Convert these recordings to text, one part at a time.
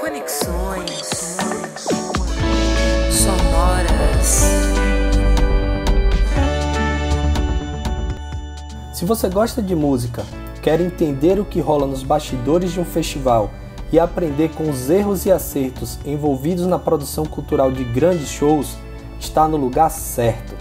Conexões sonoras. Se você gosta de música, quer entender o que rola nos bastidores de um festival e aprender com os erros e acertos envolvidos na produção cultural de grandes shows, está no lugar certo.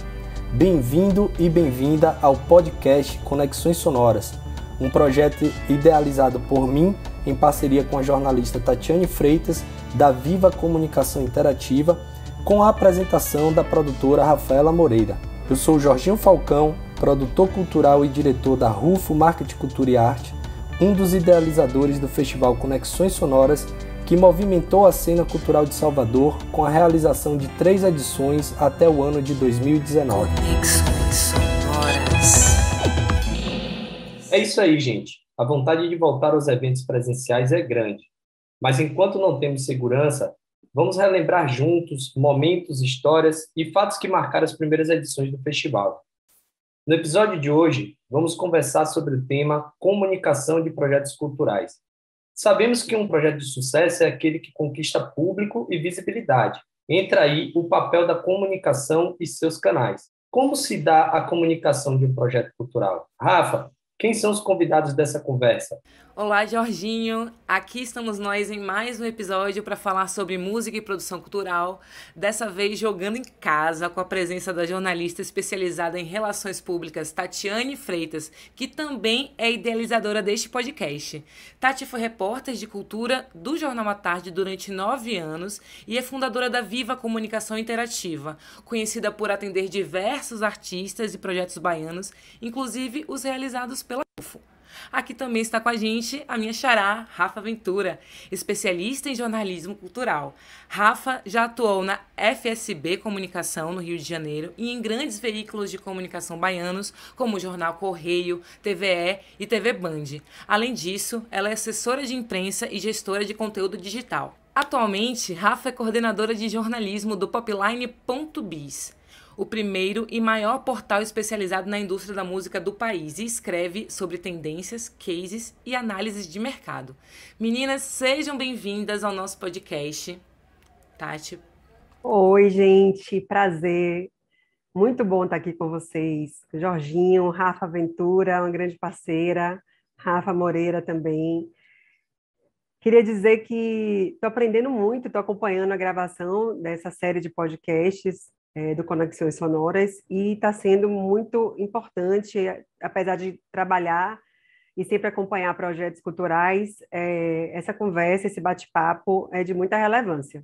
Bem-vindo e bem-vinda ao podcast Conexões Sonoras, um projeto idealizado por mim em parceria com a jornalista Tatiane Freitas, da Viva Comunicação Interativa, com a apresentação da produtora Rafaela Moreira. Eu sou Jorginho Falcão, produtor cultural e diretor da Rufo Marketing Cultura e Arte, um dos idealizadores do Festival Conexões Sonoras, que movimentou a cena cultural de Salvador com a realização de 3 edições até o ano de 2019. Conexões sonoras. É isso aí, gente. A vontade de voltar aos eventos presenciais é grande. Mas enquanto não temos segurança, vamos relembrar juntos momentos, histórias e fatos que marcaram as primeiras edições do festival. No episódio de hoje, vamos conversar sobre o tema comunicação de projetos culturais. Sabemos que um projeto de sucesso é aquele que conquista público e visibilidade. Entra aí o papel da comunicação e seus canais. Como se dá a comunicação de um projeto cultural? Rafa, quem são os convidados dessa conversa? Olá, Jorginho! Aqui estamos nós em mais um episódio para falar sobre música e produção cultural, dessa vez jogando em casa com a presença da jornalista especializada em relações públicas Tatiane Freitas, que também é idealizadora deste podcast. Tati foi repórter de cultura do Jornal à Tarde durante 9 anos e é fundadora da Viva Comunicação Interativa, conhecida por atender diversos artistas e projetos baianos, inclusive os realizados pela UFO. Aqui também está com a gente a minha xará, Rafa Ventura, especialista em jornalismo cultural. Rafa já atuou na FSB Comunicação, no Rio de Janeiro, e em grandes veículos de comunicação baianos, como o Jornal Correio, TVE e TV Band. Além disso, ela é assessora de imprensa e gestora de conteúdo digital. Atualmente, Rafa é coordenadora de jornalismo do Popline.biz, o primeiro e maior portal especializado na indústria da música do país, e escreve sobre tendências, cases e análises de mercado. Meninas, sejam bem-vindas ao nosso podcast. Tati. Oi, gente, prazer. Muito bom estar aqui com vocês. Jorginho, Rafa Ventura, uma grande parceira, Rafa Moreira também. Queria dizer que estou aprendendo muito, estou acompanhando a gravação dessa série de podcasts do Conexões Sonoras, e está sendo muito importante, apesar de trabalhar e sempre acompanhar projetos culturais, essa conversa, esse bate-papo é de muita relevância.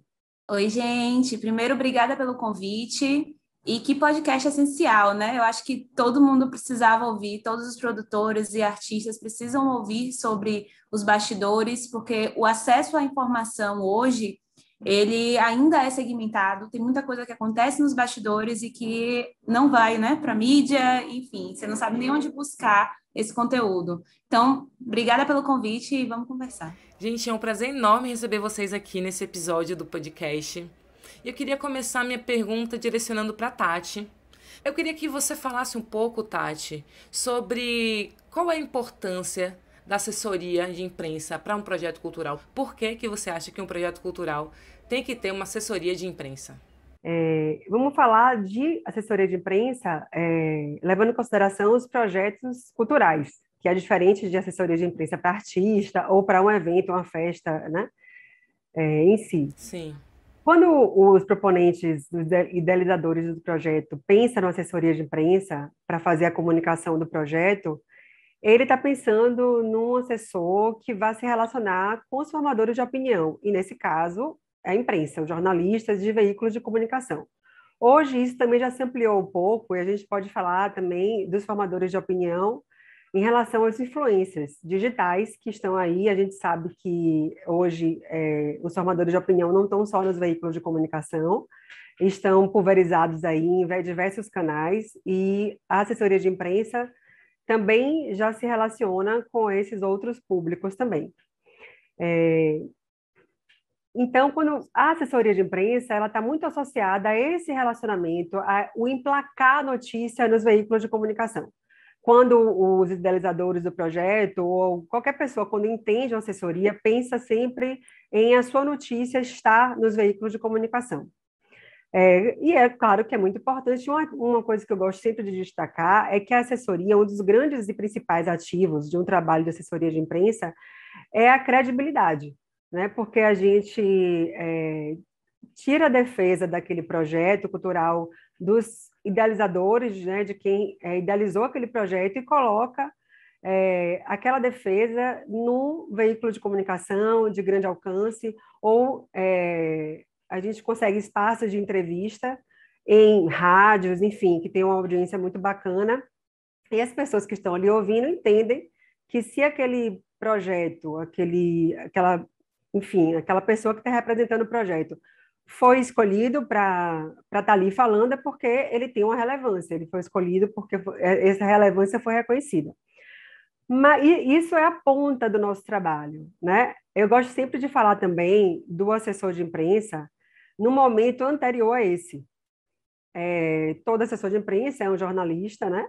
Oi, gente. Primeiro, obrigada pelo convite. E que podcast essencial, né? Eu acho que todo mundo precisava ouvir, todos os produtores e artistas precisam ouvir sobre os bastidores, porque o acesso à informação hoje, ele ainda é segmentado, tem muita coisa que acontece nos bastidores e que não vai, né, para a mídia, enfim, você não sabe nem onde buscar esse conteúdo. Então, obrigada pelo convite e vamos conversar. Gente, é um prazer enorme receber vocês aqui nesse episódio do podcast. E eu queria começar minha pergunta direcionando para a Tati. Eu queria que você falasse um pouco, Tati, sobre qual é a importância da assessoria de imprensa para um projeto cultural. Por que você acha que um projeto cultural tem que ter uma assessoria de imprensa? Vamos falar de assessoria de imprensa levando em consideração os projetos culturais, que é diferente de assessoria de imprensa para artista ou para um evento, uma festa, né, em si. Sim. Quando os proponentes, os idealizadores do projeto pensam na assessoria de imprensa para fazer a comunicação do projeto, ele está pensando num assessor que vai se relacionar com os formadores de opinião, e nesse caso, a imprensa, os jornalistas de veículos de comunicação. Hoje, isso também já se ampliou um pouco, e a gente pode falar também dos formadores de opinião em relação aos influencers digitais que estão aí. A gente sabe que hoje os formadores de opinião não estão só nos veículos de comunicação, estão pulverizados aí em diversos canais, e a assessoria de imprensa também já se relaciona com esses outros públicos também. Então, quando a assessoria de imprensa, ela está muito associada a esse relacionamento, o emplacar a notícia nos veículos de comunicação. quando os idealizadores do projeto, ou qualquer pessoa, quando entende uma assessoria, pensa sempre em a sua notícia estar nos veículos de comunicação. E é claro que é muito importante, uma coisa que eu gosto sempre de destacar é que a assessoria, um dos grandes e principais ativos de um trabalho de assessoria de imprensa, é a credibilidade, né? Porque a gente tira a defesa daquele projeto cultural dos idealizadores, né, de quem idealizou aquele projeto e coloca aquela defesa num veículo de comunicação de grande alcance, ou a gente consegue espaços de entrevista em rádios, enfim, que tem uma audiência muito bacana, e as pessoas que estão ali ouvindo entendem que se aquele projeto, aquela pessoa que está representando o projeto foi escolhido para estar ali falando, é porque ele tem uma relevância, ele foi escolhido porque essa relevância foi reconhecida. Mas isso é a ponta do nosso trabalho, né? Eu gosto sempre de falar também do assessor de imprensa no momento anterior a esse. Todo assessor de imprensa é um jornalista, né?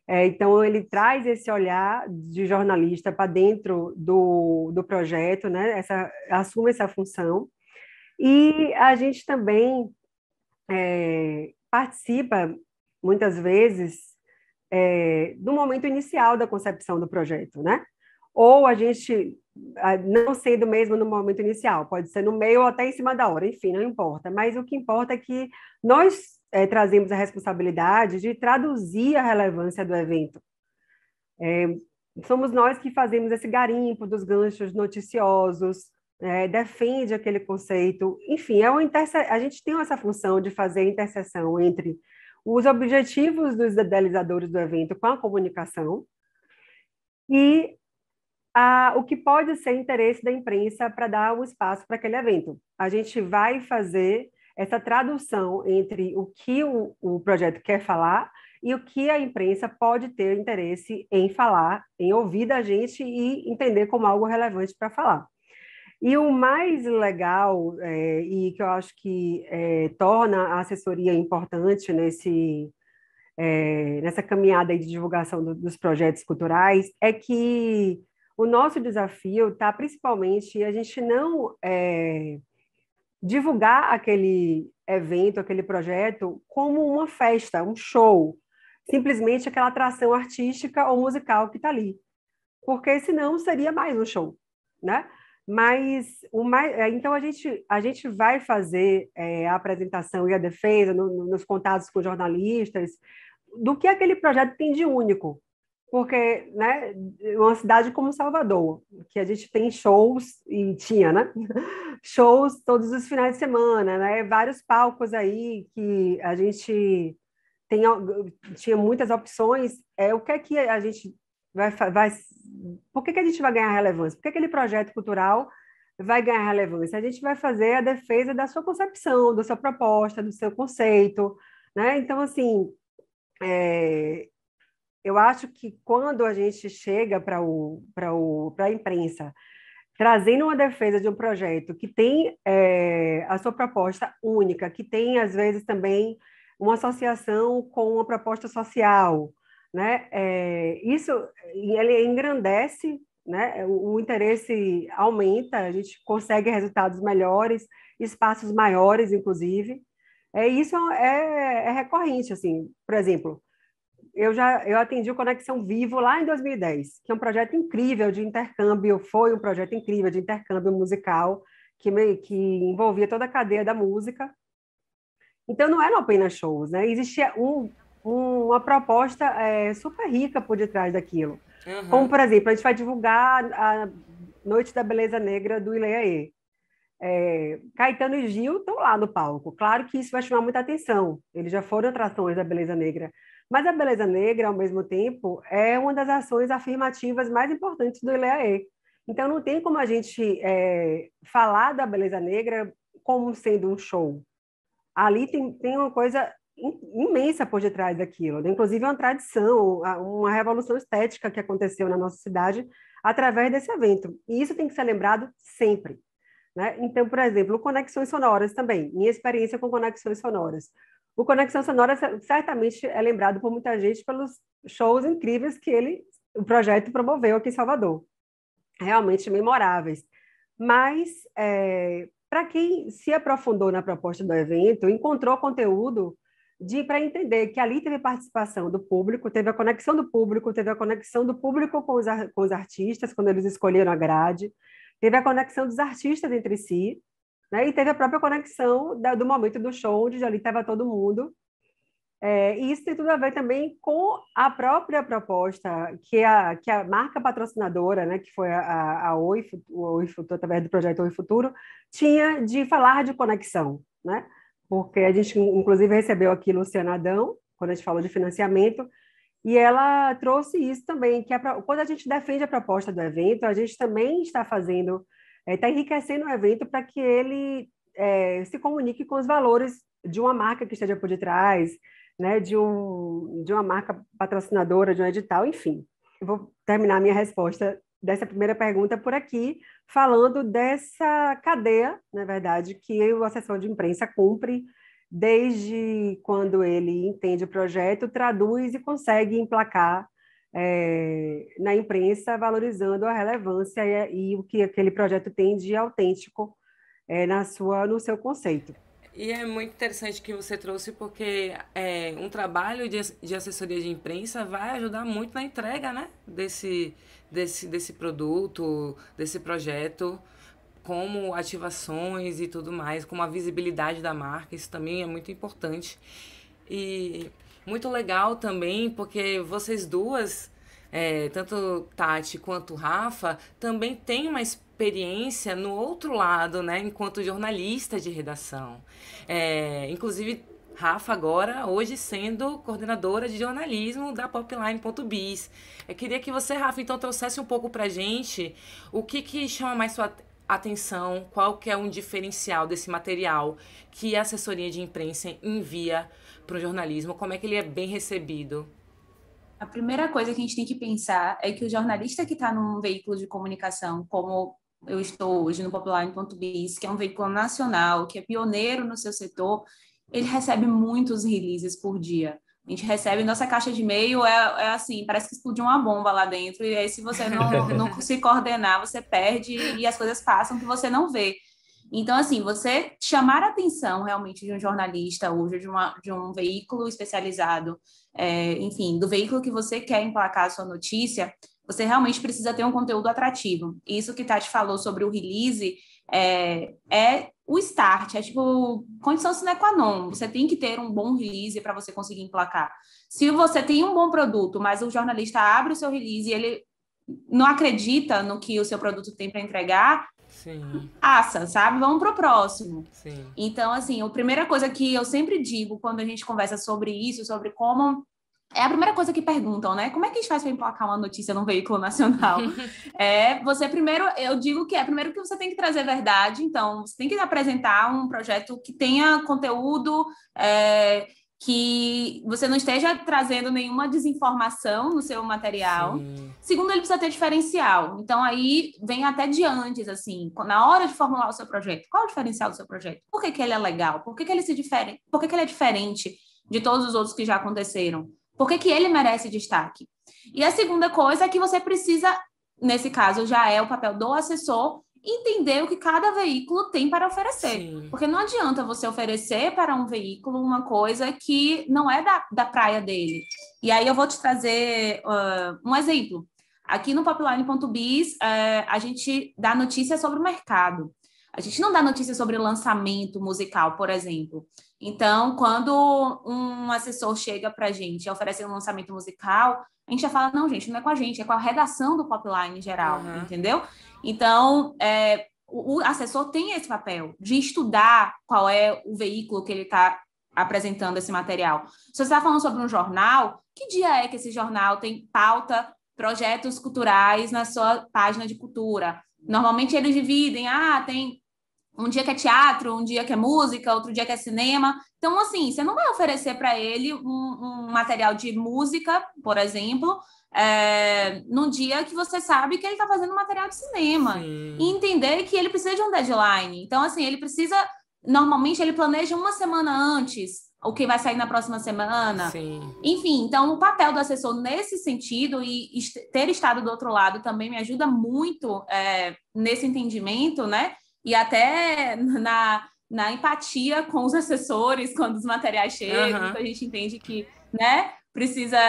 Então, ele traz esse olhar de jornalista para dentro do projeto, né? Assume essa função. E a gente também participa, muitas vezes, do momento inicial da concepção do projeto, né? Ou a gente, não sendo mesmo no momento inicial, pode ser no meio ou até em cima da hora, enfim, não importa. Mas o que importa é que nós trazemos a responsabilidade de traduzir a relevância do evento. Somos nós que fazemos esse garimpo dos ganchos noticiosos, defende aquele conceito. Enfim, a gente tem essa função de fazer a interseção entre os objetivos dos idealizadores do evento com a comunicação e o que pode ser interesse da imprensa para dar um espaço para aquele evento. A gente vai fazer essa tradução entre o que o projeto quer falar e o que a imprensa pode ter interesse em falar, em ouvir da gente e entender como algo relevante para falar. E o mais legal, e que eu acho que torna a assessoria importante nessa caminhada de divulgação dos projetos culturais, é que o nosso desafio está principalmente a gente não divulgar aquele evento, aquele projeto, como uma festa, um show, simplesmente aquela atração artística ou musical que está ali, porque senão seria mais um show, né? Mas então a gente vai fazer a apresentação e a defesa nos contatos com jornalistas do que aquele projeto tem de único, porque, né, uma cidade como Salvador, que a gente tem shows, e tinha, né, shows todos os finais de semana, né, vários palcos aí que a gente tinha muitas opções, o que é que a gente por que a gente vai ganhar relevância? Por que aquele projeto cultural vai ganhar relevância? A gente vai fazer a defesa da sua concepção, da sua proposta, do seu conceito, né? Então, assim, eu acho que quando a gente chega para a imprensa trazendo uma defesa de um projeto que tem a sua proposta única, que tem, às vezes, também uma associação com uma proposta social, né? Isso ele engrandece, né? O interesse aumenta, a gente consegue resultados melhores, espaços maiores, inclusive. Isso é recorrente, assim. Por exemplo, eu atendi o Conexão Vivo lá em 2010, que é um projeto incrível de intercâmbio, foi um projeto incrível de intercâmbio musical que envolvia toda a cadeia da música. Então, não eram apenas shows, né? Existia uma proposta super rica por detrás daquilo. Uhum. Como, por exemplo, a gente vai divulgar a Noite da Beleza Negra do Ileaê. Caetano e Gil estão lá no palco. Claro que isso vai chamar muita atenção. Eles já foram atrações da Beleza Negra. Mas a Beleza Negra, ao mesmo tempo, é uma das ações afirmativas mais importantes do Ileaê. Então, não tem como a gente falar da Beleza Negra como sendo um show. Ali tem uma coisa imensa por detrás daquilo, inclusive uma tradição, uma revolução estética que aconteceu na nossa cidade através desse evento. E isso tem que ser lembrado sempre, né? Então, por exemplo, Conexões Sonoras também, minha experiência com Conexões Sonoras. o Conexão Sonora certamente é lembrado por muita gente pelos shows incríveis que o projeto promoveu aqui em Salvador, realmente memoráveis. Mas, para quem se aprofundou na proposta do evento, encontrou conteúdo para entender que ali teve participação do público, teve a conexão do público, teve a conexão do público com os artistas, quando eles escolheram a grade, teve a conexão dos artistas entre si, né? E teve a própria conexão do momento do show, onde ali estava todo mundo. E isso tem tudo a ver também com a própria proposta que a marca patrocinadora, né, que foi a Oi, o Oi Futuro, através do projeto Oi Futuro, tinha de falar de conexão, né? Porque a gente, inclusive, recebeu aqui Luciana Adão, quando a gente falou de financiamento, e ela trouxe isso também, que quando a gente defende a proposta do evento, a gente também está está enriquecendo o evento para que ele se comunique com os valores de uma marca que esteja por detrás, né, de uma marca patrocinadora, de um edital, enfim. Eu vou terminar a minha resposta dessa primeira pergunta por aqui, falando dessa cadeia, na verdade, que o assessor de imprensa cumpre desde quando ele entende o projeto, traduz e consegue emplacar na imprensa, valorizando a relevância e o que aquele projeto tem de autêntico no seu conceito. E é muito interessante que você trouxe, porque um trabalho de assessoria de imprensa vai ajudar muito na entrega, né, desse produto, desse projeto, como ativações e tudo mais, como a visibilidade da marca. Isso também é muito importante. E muito legal também, porque vocês duas, tanto Tati quanto Rafa, também têm uma experiência no outro lado, né, enquanto jornalista de redação. Inclusive, Rafa agora, hoje, sendo coordenadora de jornalismo da Popline.biz. Eu queria que você, Rafa, então trouxesse um pouco pra gente o que chama mais sua atenção, qual que é um diferencial desse material que a assessoria de imprensa envia para o jornalismo, como é que ele é bem recebido? A primeira coisa que a gente tem que pensar é que o jornalista que está num veículo de comunicação, como eu estou hoje no Popline.biz, que é um veículo nacional, que é pioneiro no seu setor, ele recebe muitos releases por dia. A gente recebe, nossa caixa de e-mail assim, parece que explodiu uma bomba lá dentro, e aí se você não se coordenar, você perde e as coisas passam que você não vê. Então, assim, você chamar a atenção realmente de um jornalista hoje, de um veículo especializado, enfim, do veículo que você quer emplacar a sua notícia, você realmente precisa ter um conteúdo atrativo. Isso que Tati falou sobre o release é o start, é tipo condição sine qua non. Você tem que ter um bom release para você conseguir emplacar. Se você tem um bom produto, mas o jornalista abre o seu release e ele não acredita no que o seu produto tem para entregar, sim, passa, sabe? Vamos para o próximo. Sim. Então, assim, a primeira coisa que eu sempre digo quando a gente conversa sobre isso, sobre como... É a primeira coisa que perguntam, né? Como é que a gente faz para emplacar uma notícia num veículo nacional? Você primeiro, eu digo que primeiro que você tem que trazer verdade, então você tem que apresentar um projeto que tenha conteúdo, que você não esteja trazendo nenhuma desinformação no seu material. Sim. Segundo, ele precisa ter diferencial. Então, aí vem até de antes, assim, na hora de formular o seu projeto. Qual é o diferencial do seu projeto? Por que ele é legal? Por que ele se difere? Por que ele é diferente de todos os outros que já aconteceram? Por que ele merece destaque? E a segunda coisa é que você precisa, nesse caso, já é o papel do assessor, entender o que cada veículo tem para oferecer. Sim. Porque não adianta você oferecer para um veículo uma coisa que não é da praia dele. E aí eu vou te trazer um exemplo. Aqui no Popline.biz, a gente dá notícia sobre o mercado. A gente não dá notícia sobre lançamento musical, por exemplo. Então, quando um assessor chega para a gente e oferece um lançamento musical, a gente já fala, não, gente, não é com a gente, é com a redação do Popline em geral, entendeu? Então, o assessor tem esse papel de estudar qual é o veículo que ele está apresentando esse material. Se você está falando sobre um jornal, que dia é que esse jornal tem pauta, projetos culturais na sua página de cultura? Normalmente eles dividem, tem um dia que é teatro, um dia que é música, outro dia que é cinema. Então, assim, você não vai oferecer para ele um material de música, por exemplo, num dia que você sabe que ele está fazendo material de cinema. Sim. E entender que ele precisa de um deadline. Então, assim, ele precisa... Normalmente, ele planeja uma semana antes o que vai sair na próxima semana. Sim. Enfim, então o papel do assessor nesse sentido e ter estado do outro lado também me ajuda muito nesse entendimento, né? E até na empatia com os assessores quando os materiais chegam, então a gente entende que, né,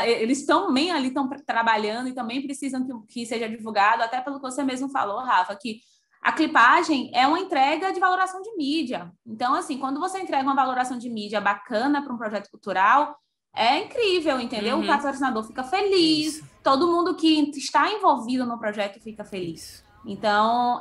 eles também ali estão trabalhando e também precisam que seja divulgado, até pelo que você mesmo falou, Rafa, que a clipagem é uma entrega de valoração de mídia. Então, assim, quando você entrega uma valoração de mídia bacana para um projeto cultural, é incrível, entendeu? O patrocinador fica feliz, todo mundo que está envolvido no projeto fica feliz. Então,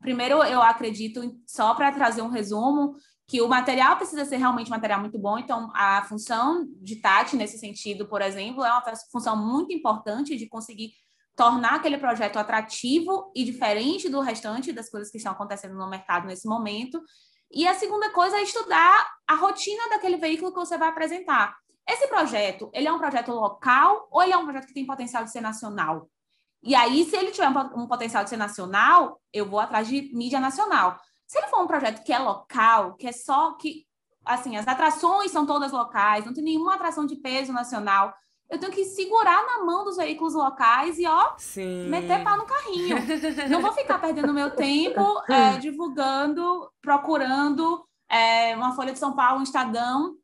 primeiro, eu acredito, só para trazer um resumo, que o material precisa ser realmente um material muito bom. Então, a função de Tati, nesse sentido, por exemplo, é uma função muito importante de conseguir tornar aquele projeto atrativo e diferente do restante das coisas que estão acontecendo no mercado nesse momento. E a segunda coisa é estudar a rotina daquele veículo que você vai apresentar. Esse projeto, ele é um projeto local ou ele é um projeto que tem potencial de ser nacional? E aí, se ele tiver um potencial de ser nacional, eu vou atrás de mídia nacional. Se ele for um projeto que é local, que é só que, assim, as atrações são todas locais, não tem nenhuma atração de peso nacional, eu tenho que segurar na mão dos veículos locais e, meter pau no carrinho. Não vou ficar perdendo meu tempo divulgando, procurando uma Folha de São Paulo, um Estadão,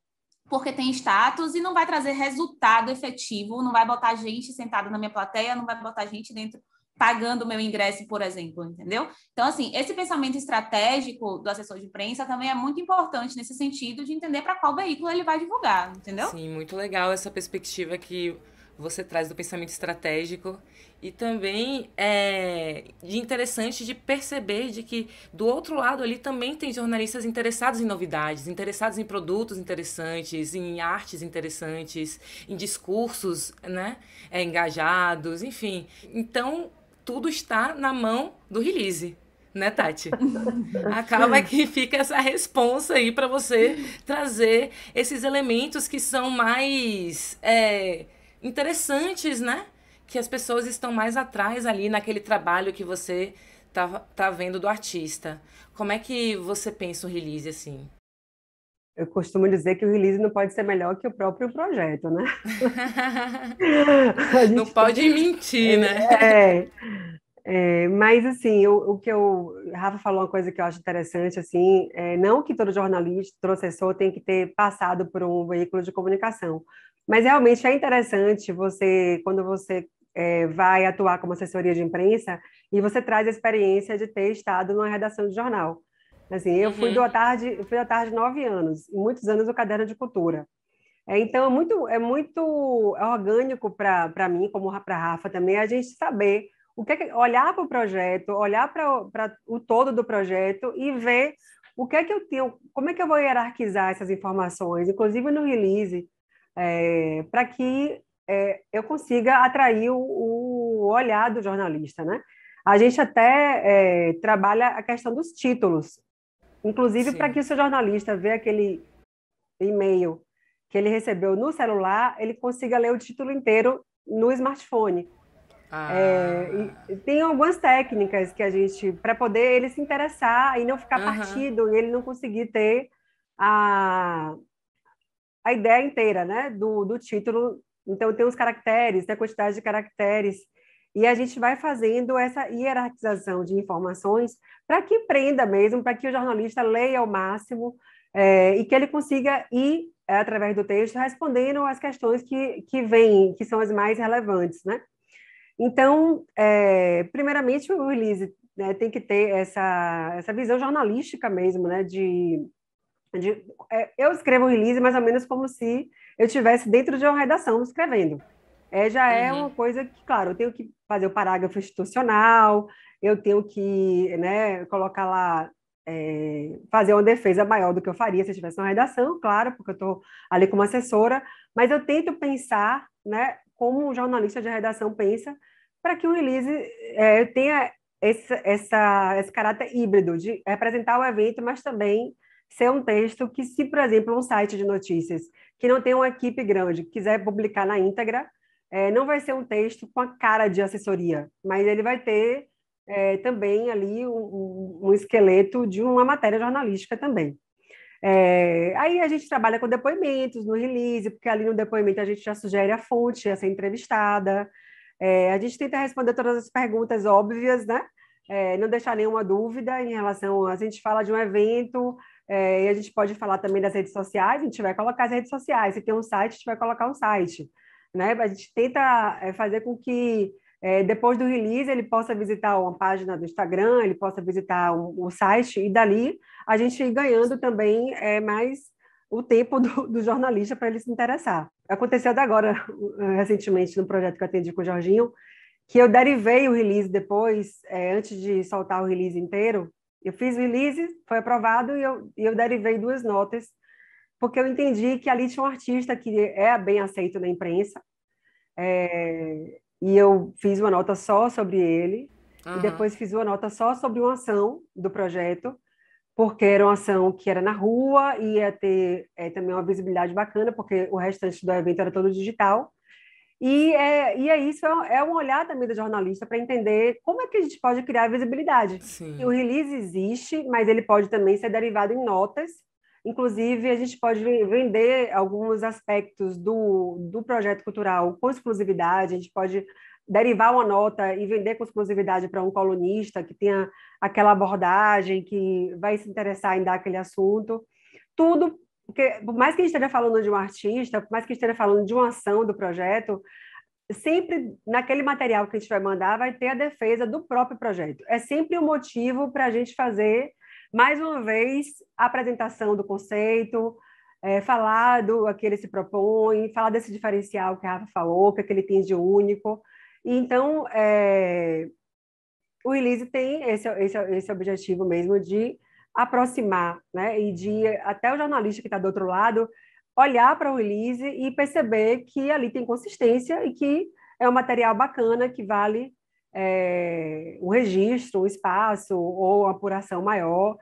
porque tem status e não vai trazer resultado efetivo, não vai botar gente sentada na minha plateia, não vai botar gente dentro pagando o meu ingresso, por exemplo, entendeu? Então, assim, esse pensamento estratégico do assessor de imprensa também é muito importante nesse sentido de entender para qual veículo ele vai divulgar, entendeu? Sim, muito legal essa perspectiva que você traz do pensamento estratégico e também de interessante de perceber de que do outro lado ali também tem jornalistas interessados em novidades, interessados em produtos interessantes, em artes interessantes, em discursos, né, engajados, enfim. Então, tudo está na mão do release, né, Tati? Acaba que fica essa responsa aí para você trazer esses elementos que são mais interessantes, né? Que as pessoas estão mais atrás ali naquele trabalho que você tá vendo do artista. Como é que você pensa o release assim? Eu costumo dizer que o release não pode ser melhor que o próprio projeto, né? Não pode mentir, né? Mas, assim, o que Rafa falou uma coisa que eu acho interessante, assim, não que todo jornalista, todo assessor tem que ter passado por um veículo de comunicação, mas realmente é interessante quando você vai atuar como assessoria de imprensa e você traz a experiência de ter estado numa redação de jornal. Assim, eu fui da tarde 9 anos, e muitos anos no Caderno de Cultura. Então, é muito orgânico para mim, como para a Rafa também, a gente saber olhar para o projeto, olhar para o todo do projeto e ver o que é que eu tenho, como é que eu vou hierarquizar essas informações, inclusive no release, para que eu consiga atrair o olhar do jornalista, né? A gente até trabalha a questão dos títulos, inclusive para que o seu jornalista vê aquele e-mail que ele recebeu no celular, ele consiga ler o título inteiro no smartphone. Tem algumas técnicas que a gente, para poder ele se interessar e não ficar partido, e ele não conseguir ter a ideia inteira, né, do título. Então, tem os caracteres, tem a quantidade de caracteres, e a gente vai fazendo essa hierarquização de informações para que prenda mesmo, para que o jornalista leia ao máximo e que ele consiga ir, através do texto, respondendo às questões que vêm, que são as mais relevantes, né? Então, primeiramente, o release, né, tem que ter essa visão jornalística mesmo, né, eu escrevo o release mais ou menos como se eu estivesse dentro de uma redação escrevendo. Já é uma coisa que, claro, eu tenho que fazer o parágrafo institucional, eu tenho que, né, colocar lá, fazer uma defesa maior do que eu faria se eu estivesse na redação, claro, porque eu estou ali como assessora, mas eu tento pensar, né, como um jornalista de redação pensa, para que o release tenha esse caráter híbrido de representar o evento, mas também ser um texto que, se, por exemplo, um site de notícias que não tem uma equipe grande, quiser publicar na íntegra, não vai ser um texto com a cara de assessoria, mas ele vai ter também ali um esqueleto de uma matéria jornalística também. Aí a gente trabalha com depoimentos no release, porque ali no depoimento a gente já sugere a fonte a ser entrevistada. A gente tenta responder todas as perguntas óbvias, né? Não deixar nenhuma dúvida em relação a gente fala de um evento, e a gente pode falar também das redes sociais, a gente vai colocar as redes sociais. Se tem um site, a gente vai colocar um site, né? A gente tenta fazer com que depois do release ele possa visitar uma página do Instagram, ele possa visitar o site, e dali a gente ir ganhando também mais o tempo do jornalista para ele se interessar. Aconteceu até agora, recentemente, no projeto que eu atendi com o Jorginho, que eu derivei o release depois, antes de soltar o release inteiro. Eu fiz o release, foi aprovado, e eu derivei 2 notas, porque eu entendi que ali tinha um artista que é bem aceito na imprensa, e eu fiz uma nota só sobre ele, e depois fiz uma nota só sobre uma ação do projeto, porque era uma ação que era na rua, e ia ter também uma visibilidade bacana, porque o restante do evento era todo digital. E isso é um olhar também do jornalista para entender como é que a gente pode criar visibilidade. Sim. E o release existe, mas ele pode também ser derivado em notas. Inclusive, a gente pode vender alguns aspectos do projeto cultural com exclusividade, a gente pode derivar uma nota e vender com exclusividade para um colunista que tenha aquela abordagem, que vai se interessar em dar aquele assunto. Tudo, porque por mais que a gente esteja falando de um artista, por mais que a gente esteja falando de uma ação do projeto, sempre naquele material que a gente vai mandar vai ter a defesa do próprio projeto. É sempre um motivo para a gente fazer, mais uma vez, a apresentação do conceito, falar do que ele se propõe, falar desse diferencial que a Rafa falou, que ele tem de único. Então, o release tem esse objetivo mesmo de aproximar, né? E de até o jornalista que está do outro lado olhar para o release e perceber que ali tem consistência e que é um material bacana que vale um registro, um espaço ou uma apuração maior.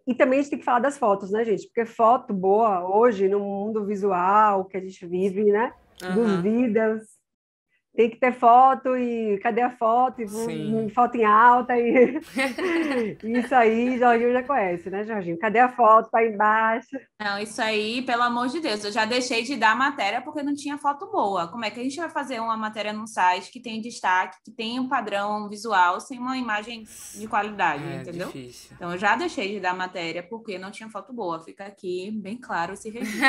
E também a gente tem que falar das fotos, né, gente? Porque foto boa hoje, no mundo visual que a gente vive, né? Dos vídeos, tem que ter foto, e cadê a foto? E foto em alta, e isso aí, Jorginho já conhece, né, Jorginho? Cadê a foto? Tá embaixo. Não, isso aí, pelo amor de Deus, eu já deixei de dar matéria porque não tinha foto boa. Como é que a gente vai fazer uma matéria num site que tem destaque, que tem um padrão visual, sem uma imagem de qualidade, entendeu? Difícil. Então, eu já deixei de dar matéria porque não tinha foto boa. Fica aqui bem claro esse registro.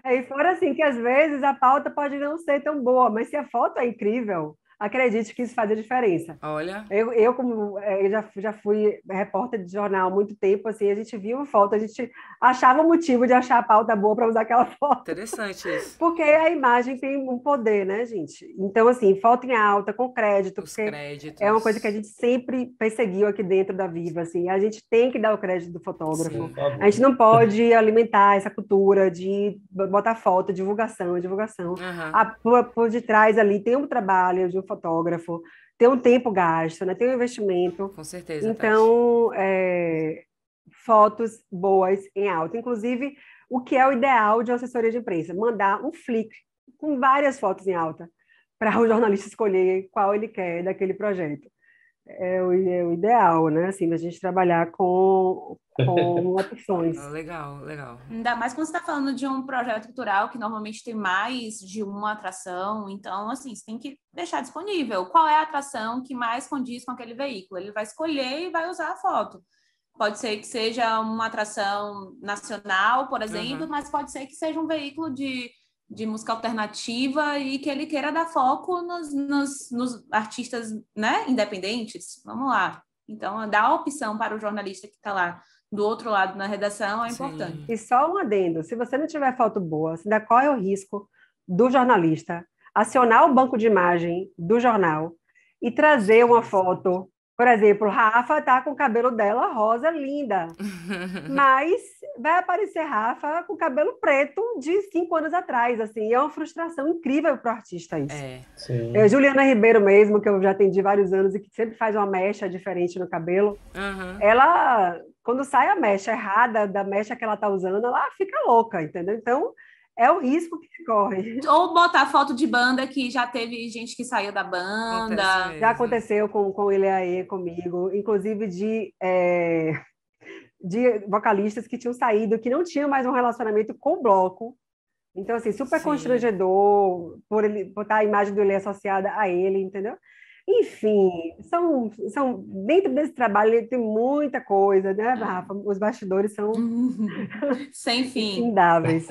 E fora assim, que às vezes a pauta pode não ser tão boa, mas se a foto é incrível, acredite que isso faz a diferença. Olha. Eu como já fui repórter de jornal há muito tempo, assim, a gente via uma foto, a gente achava um motivo de achar a pauta boa para usar aquela foto. Interessante isso. Porque a imagem tem um poder, né, gente? Então, assim, foto em alta, com crédito, Os porque créditos. é uma coisa que a gente sempre perseguiu aqui dentro da Viva, assim, a gente tem que dar o crédito do fotógrafo. Sim, por favor. A gente não pode alimentar essa cultura de botar foto, divulgação. Por detrás ali tem um trabalho de um fotógrafo, tem um tempo gasto, né? Tem um investimento. Com certeza, Então, fotos boas em alta. Inclusive, o que é o ideal de uma assessoria de imprensa? Mandar um flick com várias fotos em alta para o jornalista escolher qual ele quer daquele projeto. É o ideal, né? Assim, a gente trabalhar com opções. Legal, legal. Ainda mais quando você está falando de um projeto cultural que normalmente tem mais de uma atração. Então, assim, você tem que deixar disponível qual é a atração que mais condiz com aquele veículo. Ele vai escolher e vai usar a foto. Pode ser que seja uma atração nacional, por exemplo, mas pode ser que seja um veículo de música alternativa e que ele queira dar foco nos artistas, né, independentes. Vamos lá. Então, dar a opção para o jornalista que está lá do outro lado na redação é importante. E só um adendo, se você não tiver foto boa, ainda corre o risco do jornalista acionar o banco de imagem do jornal e trazer uma foto. Por exemplo, Rafa tá com o cabelo dela rosa, linda, mas vai aparecer Rafa com o cabelo preto de 5 anos atrás, assim, é uma frustração incrível para o artista isso. Juliana Ribeiro mesmo, que eu já atendi vários anos e que sempre faz uma mecha diferente no cabelo, ela, quando sai a mecha errada da mecha que ela tá usando, ela fica louca, entendeu? Então, é o risco que se corre. Ou botar foto de banda, que já teve gente que saiu da banda. Já aconteceu com o Ileaê comigo, inclusive de vocalistas que tinham saído, que não tinham mais um relacionamento com o bloco. Então, assim, super Sim. constrangedor por ele botar a imagem do Ilê associada a ele, entendeu? Enfim, dentro desse trabalho tem muita coisa, né, Rafa? Os bastidores são Sem fim. infindáveis.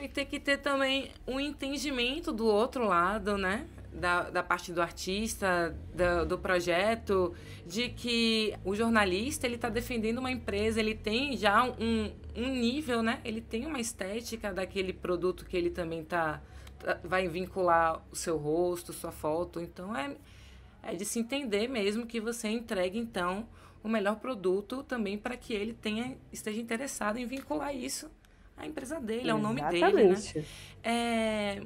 E tem que ter também um entendimento do outro lado, né? Da parte do artista, do projeto, de que o jornalista, ele está defendendo uma empresa, ele tem já um nível, né? Ele tem uma estética daquele produto que ele também vai vincular o seu rosto, sua foto. Então, é de se entender mesmo que você entregue, então, o melhor produto também para que ele esteja interessado em vincular isso à empresa dele, ao nome dele, né?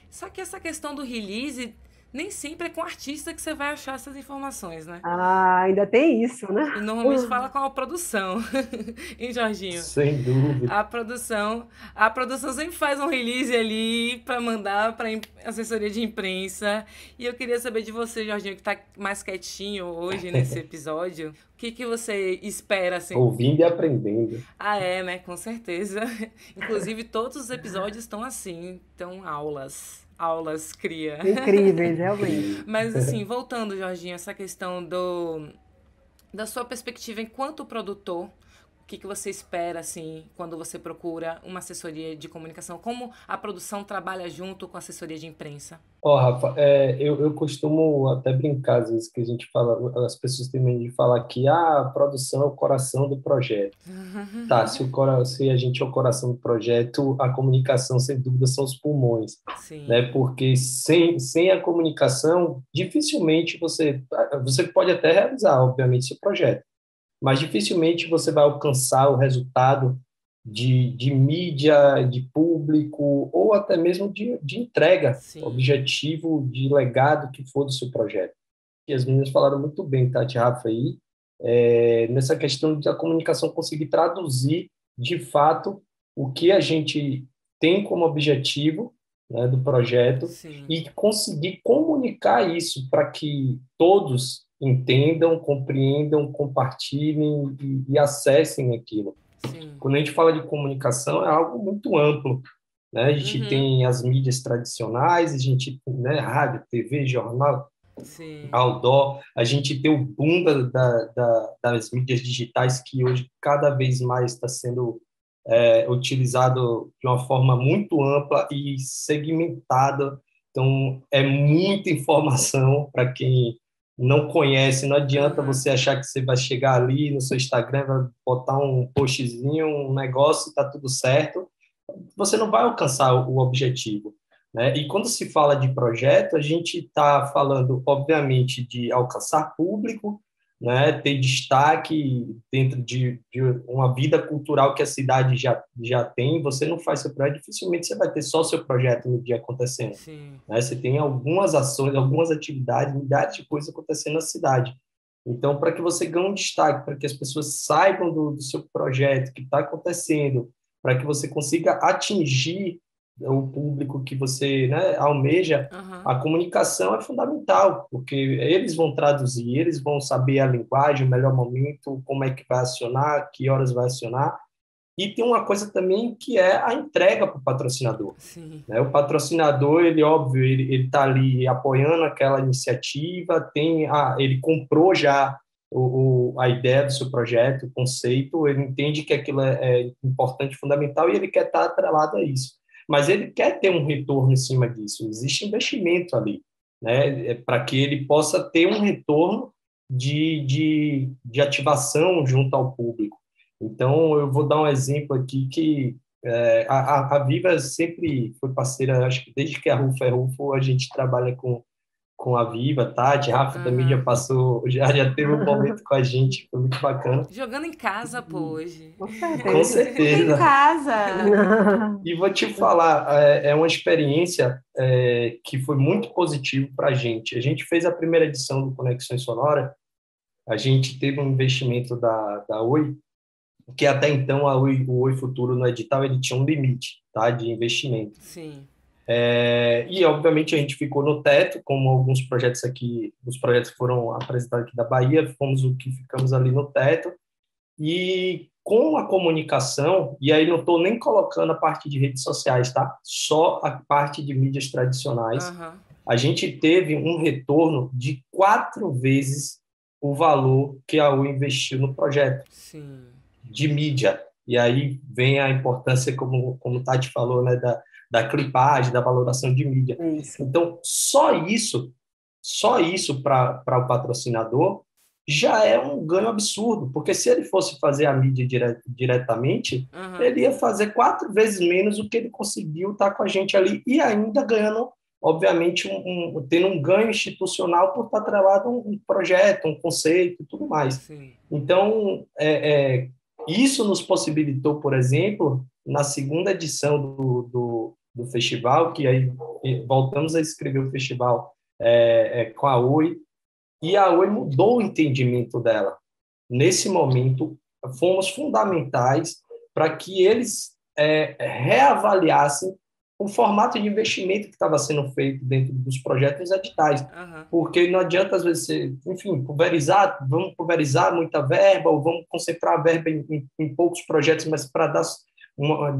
Só que essa questão do release, nem sempre é com o artista que você vai achar essas informações, né? Ainda tem isso, né? E normalmente fala com a produção, hein, Jorginho? Sem dúvida. A produção sempre faz um release ali para mandar para assessoria de imprensa. E eu queria saber de você, Jorginho, que está mais quietinho hoje nesse episódio, o que você espera, assim? Ouvindo e aprendendo. Né? Com certeza. Inclusive, todos os episódios estão assim, estão aulas cria. Incríveis, realmente. Mas, assim, voltando, Jorginho, essa questão da sua perspectiva enquanto produtor, o que você espera, assim, quando você procura uma assessoria de comunicação? Como a produção trabalha junto com a assessoria de imprensa? Rafa, eu costumo até brincar, às vezes, que a gente fala, as pessoas têm medo de falar que a produção é o coração do projeto. Tá, se a gente é o coração do projeto, a comunicação, sem dúvida, são os pulmões. Sim. Né? Porque sem a comunicação, dificilmente você pode até realizar, obviamente, seu projeto, mas dificilmente você vai alcançar o resultado de mídia, de público, ou até mesmo de entrega, Sim. objetivo, de legado que for do seu projeto. E as meninas falaram muito bem, Tati e Rafa, aí, nessa questão da comunicação conseguir traduzir, de fato, o que a gente tem como objetivo, né, do projeto. Sim. E conseguir comunicar isso para que todos entendam, compreendam, compartilhem e acessem aquilo. Sim. Quando a gente fala de comunicação, é algo muito amplo, né? A gente tem as mídias tradicionais, a gente tem, né, rádio, TV, jornal, sim, outdoor, a gente tem o boom das mídias digitais, que hoje cada vez mais está sendo utilizado de uma forma muito ampla e segmentada. Então, é muita informação para quem não conhece. Não adianta você achar que você vai chegar ali no seu Instagram, vai botar um postzinho, um negócio e está tudo certo. Você não vai alcançar o objetivo, né? E quando se fala de projeto, a gente está falando, obviamente, de alcançar público, né? Ter destaque dentro de uma vida cultural que a cidade já tem. Você não faz seu projeto, dificilmente você vai ter só seu projeto no dia acontecendo. Né? Você tem algumas ações, algumas atividades, milhares de coisas acontecendo na cidade. Então, para que você ganhe um destaque, para que as pessoas saibam do seu projeto, que está acontecendo, para que você consiga atingir o público que você, né, almeja, a comunicação é fundamental, porque eles vão traduzir, eles vão saber a linguagem, o melhor momento, como é que vai acionar, que horas vai acionar. E tem uma coisa também que é a entrega para o patrocinador. Sim. Né? O patrocinador, óbvio, ele está ali apoiando aquela iniciativa, ele comprou já a ideia do seu projeto, o conceito, ele entende que aquilo é importante, fundamental, e ele quer estar atrelado a isso. Mas ele quer ter um retorno em cima disso. Existe investimento ali, né, para que ele possa ter um retorno de ativação junto ao público. Então, eu vou dar um exemplo aqui que a Viva sempre foi parceira, acho que desde que a Rufo é Rufo, a gente trabalha com a Viva, Tati, Rafa também já passou, já teve um momento com a gente, foi muito bacana. Jogando em casa, pô, hoje. Com certeza. Em casa. E vou te falar, é uma experiência que foi muito positiva para a gente. A gente fez a primeira edição do Conexões Sonora, a gente teve um investimento da Oi, que até então o Oi Futuro no edital ele tinha um limite, tá, de investimento. Sim. E, obviamente, a gente ficou no teto, como alguns projetos aqui, os projetos que foram apresentados aqui da Bahia, fomos o que ficamos ali no teto, e com a comunicação, e aí não estou nem colocando a parte de redes sociais, tá? Só a parte de mídias tradicionais, a gente teve um retorno de 4 vezes o valor que a Oi investiu no projeto. Sim. De mídia. E aí vem a importância, como Tati falou, né, da clipagem, da valoração de mídia. Isso. Então, só isso para o patrocinador já é um ganho absurdo, porque se ele fosse fazer a mídia diretamente, ele ia fazer 4 vezes menos do que ele conseguiu estar com a gente ali, e ainda ganhando, obviamente, tendo um ganho institucional por estar atrelado a um projeto, um conceito e tudo mais. Sim. Então, isso nos possibilitou, por exemplo, na segunda edição do festival, que aí voltamos a escrever o festival com a Oi, e a Oi mudou o entendimento dela. Nesse momento, fomos fundamentais para que eles reavaliassem o formato de investimento que estava sendo feito dentro dos projetos editais. Porque não adianta, às vezes, vamos pulverizar muita verba, ou vamos concentrar a verba em poucos projetos, mas para dar,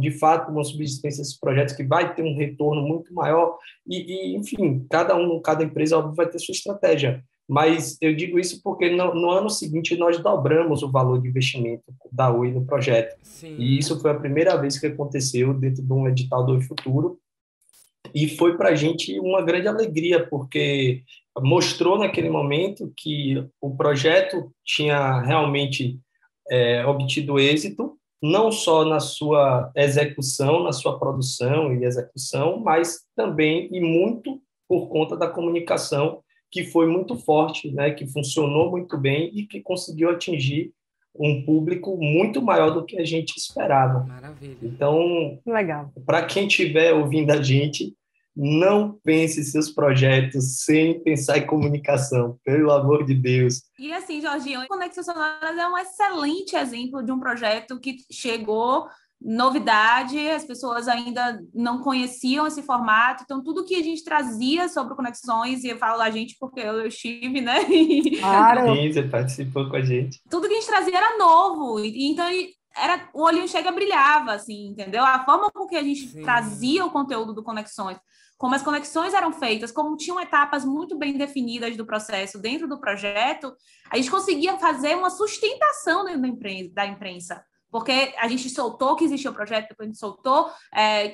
de fato, uma subsistência a esses projetos que vai ter um retorno muito maior. Enfim, cada empresa, óbvio, vai ter sua estratégia. Mas eu digo isso porque no ano seguinte nós dobramos o valor de investimento da Oi no projeto. Sim. E isso foi a primeira vez que aconteceu dentro de um edital do Oi Futuro. E foi para a gente uma grande alegria, porque mostrou naquele momento que o projeto tinha realmente obtido êxito, não só na sua execução, na sua produção e execução, mas também e muito por conta da comunicação, que foi muito forte, né, que funcionou muito bem e que conseguiu atingir um público muito maior do que a gente esperava. Maravilha. Então, para quem estiver ouvindo a gente, não pense seus projetos sem pensar em comunicação, pelo amor de Deus. E assim, Jorginho, Conexões Sonoras é um excelente exemplo de um projeto que chegou novidade, as pessoas ainda não conheciam esse formato, então tudo que a gente trazia sobre Conexões, e eu falo da gente porque eu estive, né? Claro. Sim, você participou com a gente. Tudo que a gente trazia era novo, então o olhinho chega brilhava, assim, entendeu? A forma com que a gente trazia o conteúdo do Conexões, como as conexões eram feitas, como tinham etapas muito bem definidas do processo dentro do projeto, a gente conseguia fazer uma sustentação dentro da imprensa. Porque a gente soltou que existia o projeto, depois a gente soltou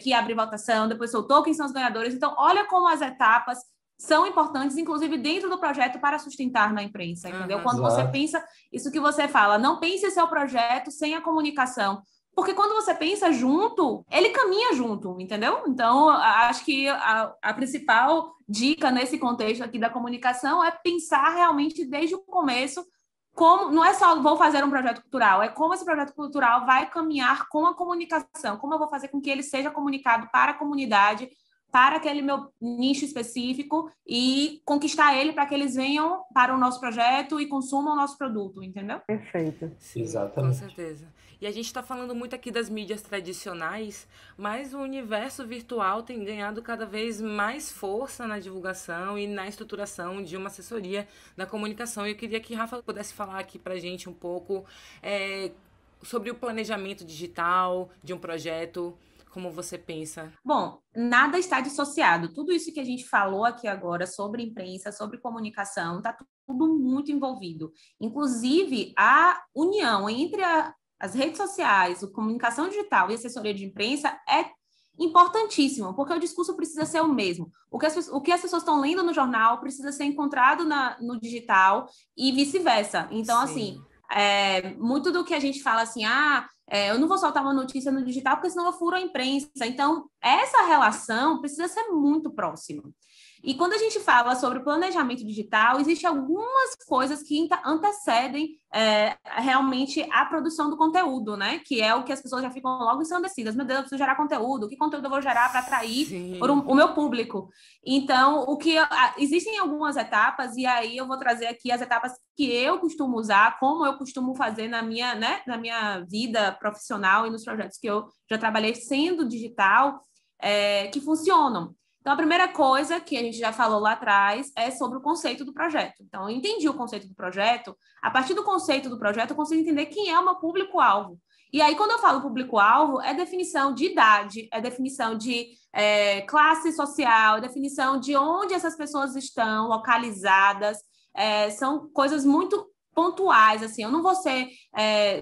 que abre votação, depois soltou quem são os ganhadores. Então, olha como as etapas são importantes, inclusive dentro do projeto, para sustentar na imprensa, entendeu? Quando você pensa, isso que você fala, não pense seu projeto sem a comunicação. Porque quando você pensa junto, ele caminha junto, entendeu? Então, acho que a principal dica nesse contexto aqui da comunicação é pensar realmente desde o começo como, não é só vou fazer um projeto cultural, é como esse projeto cultural vai caminhar com a comunicação, como eu vou fazer com que ele seja comunicado para a comunidade, para aquele meu nicho específico e conquistar ele para que eles venham para o nosso projeto e consumam o nosso produto, entendeu? Perfeito. Sim, exatamente. Com certeza. E a gente está falando muito aqui das mídias tradicionais, mas o universo virtual tem ganhado cada vez mais força na divulgação e na estruturação de uma assessoria da comunicação. E eu queria que Rafa pudesse falar aqui para a gente um pouco sobre o planejamento digital de um projeto. Como você pensa? Bom, nada está dissociado. Tudo isso que a gente falou aqui agora sobre imprensa, sobre comunicação, está tudo muito envolvido. Inclusive, a união entre as redes sociais, a comunicação digital e a assessoria de imprensa é importantíssimo, porque o discurso precisa ser o mesmo. O que as pessoas estão lendo no jornal precisa ser encontrado no digital e vice-versa. Então, assim, muito do que a gente fala assim, eu não vou soltar uma notícia no digital porque senão eu furo a imprensa. Então, essa relação precisa ser muito próxima. E quando a gente fala sobre o planejamento digital, existem algumas coisas que antecedem realmente a produção do conteúdo, né? Que é o que as pessoas já ficam logo ensandecidas. Meu Deus, eu preciso gerar conteúdo. Que conteúdo eu vou gerar para atrair o meu público? Então, existem algumas etapas, e aí eu vou trazer aqui as etapas que eu costumo usar, como eu costumo fazer na minha vida profissional e nos projetos que eu já trabalhei sendo digital, que funcionam. Então, a primeira coisa que a gente já falou lá atrás é sobre o conceito do projeto. Então, eu entendi o conceito do projeto. A partir do conceito do projeto, eu consigo entender quem é o meu público-alvo. E aí, quando eu falo público-alvo, é definição de idade, é definição de classe social, é definição de onde essas pessoas estão localizadas, são coisas muito pontuais, assim, eu não vou ser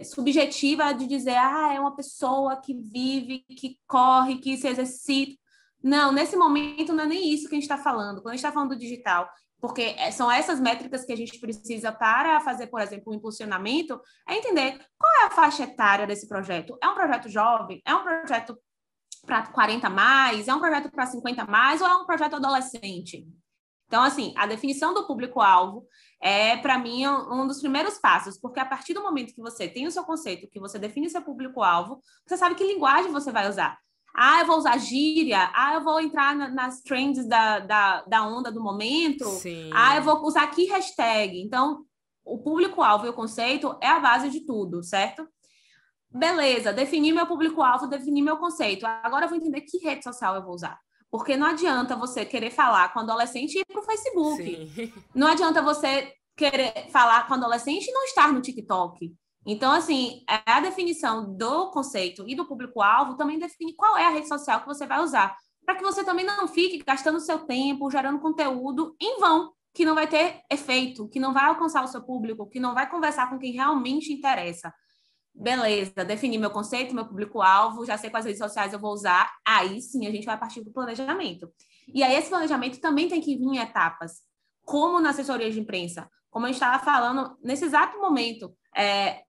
subjetiva de dizer, é uma pessoa que vive, que corre, que se exercita. Não, nesse momento não é nem isso que a gente está falando. Quando a gente está falando do digital, porque são essas métricas que a gente precisa para fazer, por exemplo, o impulsionamento, é entender qual é a faixa etária desse projeto. É um projeto jovem? É um projeto para 40 mais? É um projeto para 50 mais? Ou é um projeto adolescente? Então, assim, a definição do público-alvo para mim, um dos primeiros passos, porque a partir do momento que você tem o seu conceito, que você define o seu público-alvo, você sabe que linguagem você vai usar. Eu vou usar gíria. Eu vou entrar nas trends da onda do momento. Sim. Eu vou usar aqui hashtag. Então, o público-alvo e o conceito é a base de tudo, certo? Beleza, defini meu público-alvo, defini meu conceito. Agora eu vou entender que rede social eu vou usar. Porque não adianta você querer falar com adolescente e ir para o Facebook. Sim. Não adianta você querer falar com adolescente e não estar no TikTok. Então, assim, a definição do conceito e do público-alvo também define qual é a rede social que você vai usar, para que você também não fique gastando seu tempo, gerando conteúdo em vão, que não vai ter efeito, que não vai alcançar o seu público, que não vai conversar com quem realmente interessa. Beleza, defini meu conceito, meu público-alvo, já sei quais redes sociais eu vou usar, aí sim a gente vai partir do planejamento. E aí esse planejamento também tem que vir em etapas, como na assessoria de imprensa, como a gente estava falando nesse exato momento.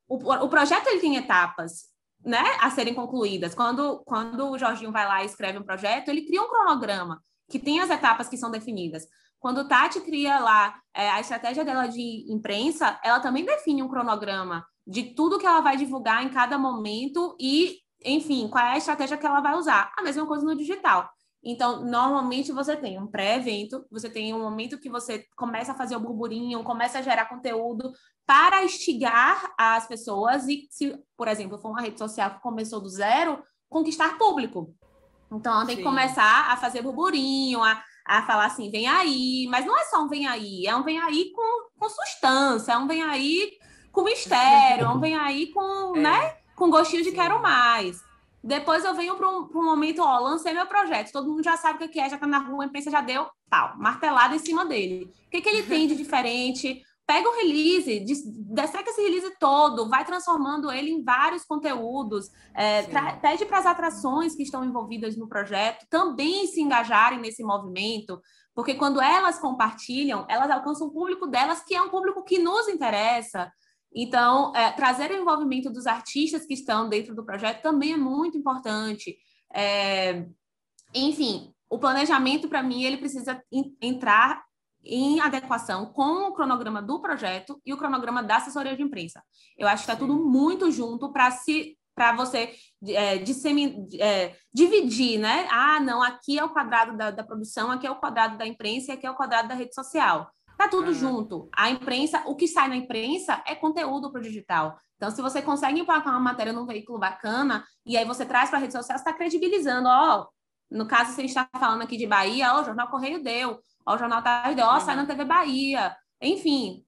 O projeto ele tem etapas, né, a serem concluídas. Quando o Jorginho vai lá e escreve um projeto, ele cria um cronograma que tem as etapas que são definidas. Quando Tati cria lá a estratégia dela de imprensa, ela também define um cronograma de tudo que ela vai divulgar em cada momento e, enfim, qual é a estratégia que ela vai usar. A mesma coisa no digital. Então, normalmente você tem um pré-evento, você tem um momento que você começa a fazer o burburinho, começa a gerar conteúdo para instigar as pessoas e, se, por exemplo, for uma rede social que começou do zero, conquistar público. Então, ela tem que começar a fazer burburinho, a falar assim, vem aí, mas não é só um vem aí, é um vem aí com substância, é um vem aí com mistério, é um vem aí com, né, com gostinho de quero mais. Depois eu venho para um momento, lancei meu projeto, todo mundo já sabe o que é, já está na rua, a imprensa já deu, martelada em cima dele. O que ele tem de diferente? Pega o release, desseca esse release todo, vai transformando ele em vários conteúdos, pede para as atrações que estão envolvidas no projeto também se engajarem nesse movimento, porque quando elas compartilham, elas alcançam o público delas, que é um público que nos interessa. Então, trazer o envolvimento dos artistas que estão dentro do projeto também é muito importante. Enfim, o planejamento, para mim, ele precisa entrar em adequação com o cronograma do projeto e o cronograma da assessoria de imprensa. Eu acho que está tudo muito junto para você dividir, né? Não, aqui é o quadrado da produção, aqui é o quadrado da imprensa e aqui é o quadrado da rede social. Tá tudo junto. A imprensa, o que sai na imprensa é conteúdo para o digital. Então, se você consegue emplacar uma matéria num veículo bacana e aí você traz para a rede social, você está credibilizando. No caso, se a gente está falando aqui de Bahia, o Jornal Correio deu, o Jornal Tarde deu, sai na TV Bahia. Enfim,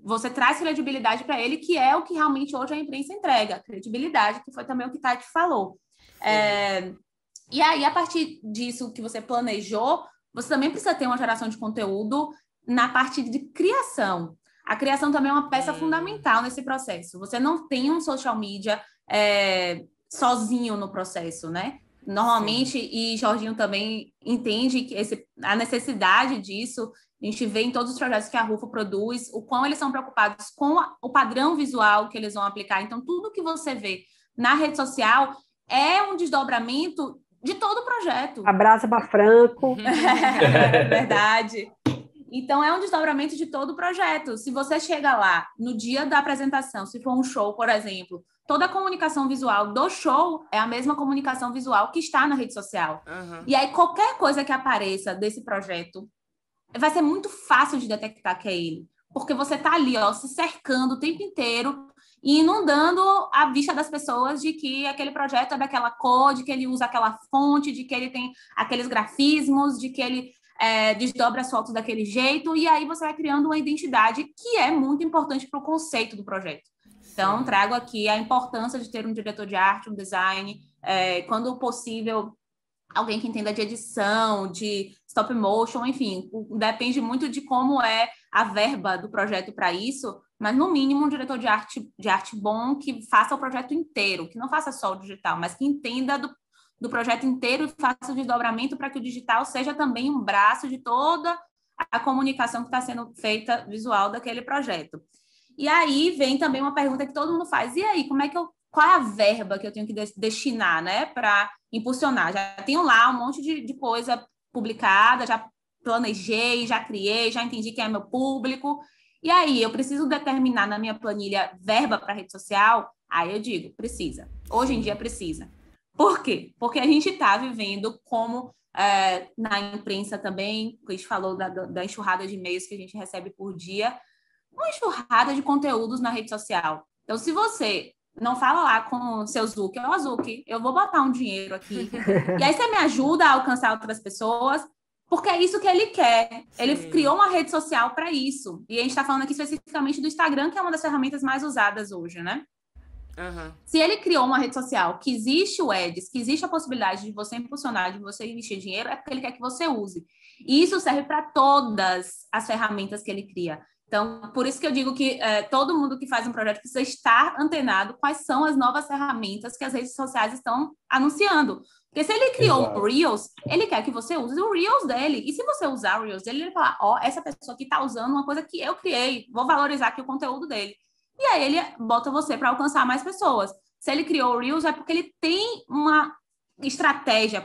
você traz credibilidade para ele, que é o que realmente hoje a imprensa entrega. Credibilidade, que foi também o que Tati falou. E aí, a partir disso que você planejou, você também precisa ter uma geração de conteúdo na parte de criação. A criação também é uma peça fundamental nesse processo. Você não tem um social media sozinho no processo, né? Normalmente, e Jorginho também entende que a necessidade disso, a gente vê em todos os projetos que a Rufo produz, o quão eles são preocupados com o padrão visual que eles vão aplicar. Então, tudo que você vê na rede social é um desdobramento de todo o projeto. Abraço para Franco. Verdade. Então, é um desdobramento de todo o projeto. Se você chega lá no dia da apresentação, se for um show, por exemplo, toda a comunicação visual do show é a mesma comunicação visual que está na rede social. E aí, qualquer coisa que apareça desse projeto, vai ser muito fácil de detectar que é ele. Porque você está ali, se cercando o tempo inteiro e inundando a vista das pessoas de que aquele projeto é daquela cor, de que ele usa aquela fonte, de que ele tem aqueles grafismos, de que ele desdobra as fotos daquele jeito, e aí você vai criando uma identidade que é muito importante para o conceito do projeto. Então, trago aqui a importância de ter um diretor de arte, um design, quando possível, alguém que entenda de edição, de stop motion, enfim, depende muito de como é a verba do projeto para isso, mas no mínimo um diretor de arte bom que faça o projeto inteiro, que não faça só o digital, mas que entenda do projeto inteiro e faça o desdobramento para que o digital seja também um braço de toda a comunicação que está sendo feita visual daquele projeto. E aí vem também uma pergunta que todo mundo faz, e aí, qual é a verba que eu tenho que destinar, né, para impulsionar? Já tenho lá um monte de coisa publicada, já planejei, já criei, já entendi quem é meu público, e aí eu preciso determinar na minha planilha verba para rede social? Aí eu digo, precisa. Hoje em dia precisa. Por quê? Porque a gente está vivendo como na imprensa também, que a gente falou da enxurrada de e-mails que a gente recebe por dia, uma enxurrada de conteúdos na rede social. Então, se você não fala lá com o seu Zuc, Zuc, eu vou botar um dinheiro aqui. E aí você me ajuda a alcançar outras pessoas, porque é isso que ele quer. Sim. Ele criou uma rede social para isso. E a gente está falando aqui especificamente do Instagram, que é uma das ferramentas mais usadas hoje, né? Uhum. Se ele criou uma rede social que existe o Ads, que existe a possibilidade de você impulsionar, de você investir dinheiro, é porque ele quer que você use. E isso serve para todas as ferramentas que ele cria. Então, por isso que eu digo que todo mundo que faz um projeto precisa estar antenado quais são as novas ferramentas que as redes sociais estão anunciando. Porque se ele criou o Reels, ele quer que você use o Reels dele. E se você usar o Reels dele, ele vai falar, essa pessoa aqui está usando uma coisa que eu criei, vou valorizar aqui o conteúdo dele. E aí ele bota você para alcançar mais pessoas. Se ele criou o Reels, é porque ele tem uma estratégia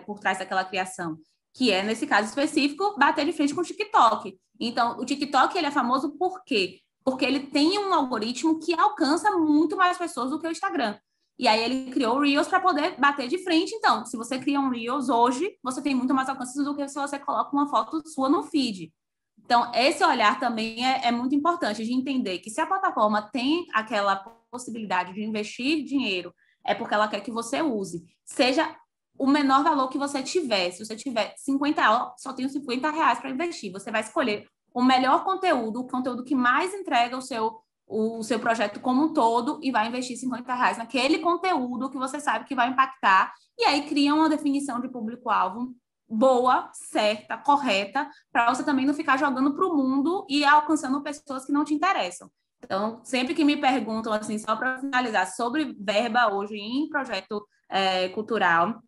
por trás daquela criação, que é, nesse caso específico, bater de frente com o TikTok. Então, o TikTok ele é famoso por quê? Porque ele tem um algoritmo que alcança muito mais pessoas do que o Instagram. E aí ele criou o Reels para poder bater de frente. Então, se você cria um Reels hoje, você tem muito mais alcance do que se você coloca uma foto sua no feed. Então, esse olhar também é muito importante, de entender que se a plataforma tem aquela possibilidade de investir dinheiro, é porque ela quer que você use. Seja o menor valor que você tiver. Se você tiver 50 reais, só tenho 50 reais para investir. Você vai escolher o melhor conteúdo, o conteúdo que mais entrega o seu projeto como um todo e vai investir 50 reais naquele conteúdo que você sabe que vai impactar. E aí cria uma definição de público-alvo boa, certa, correta, para você também não ficar jogando para o mundo e alcançando pessoas que não te interessam. Então, sempre que me perguntam, assim, só para finalizar, sobre verba hoje em projeto cultural,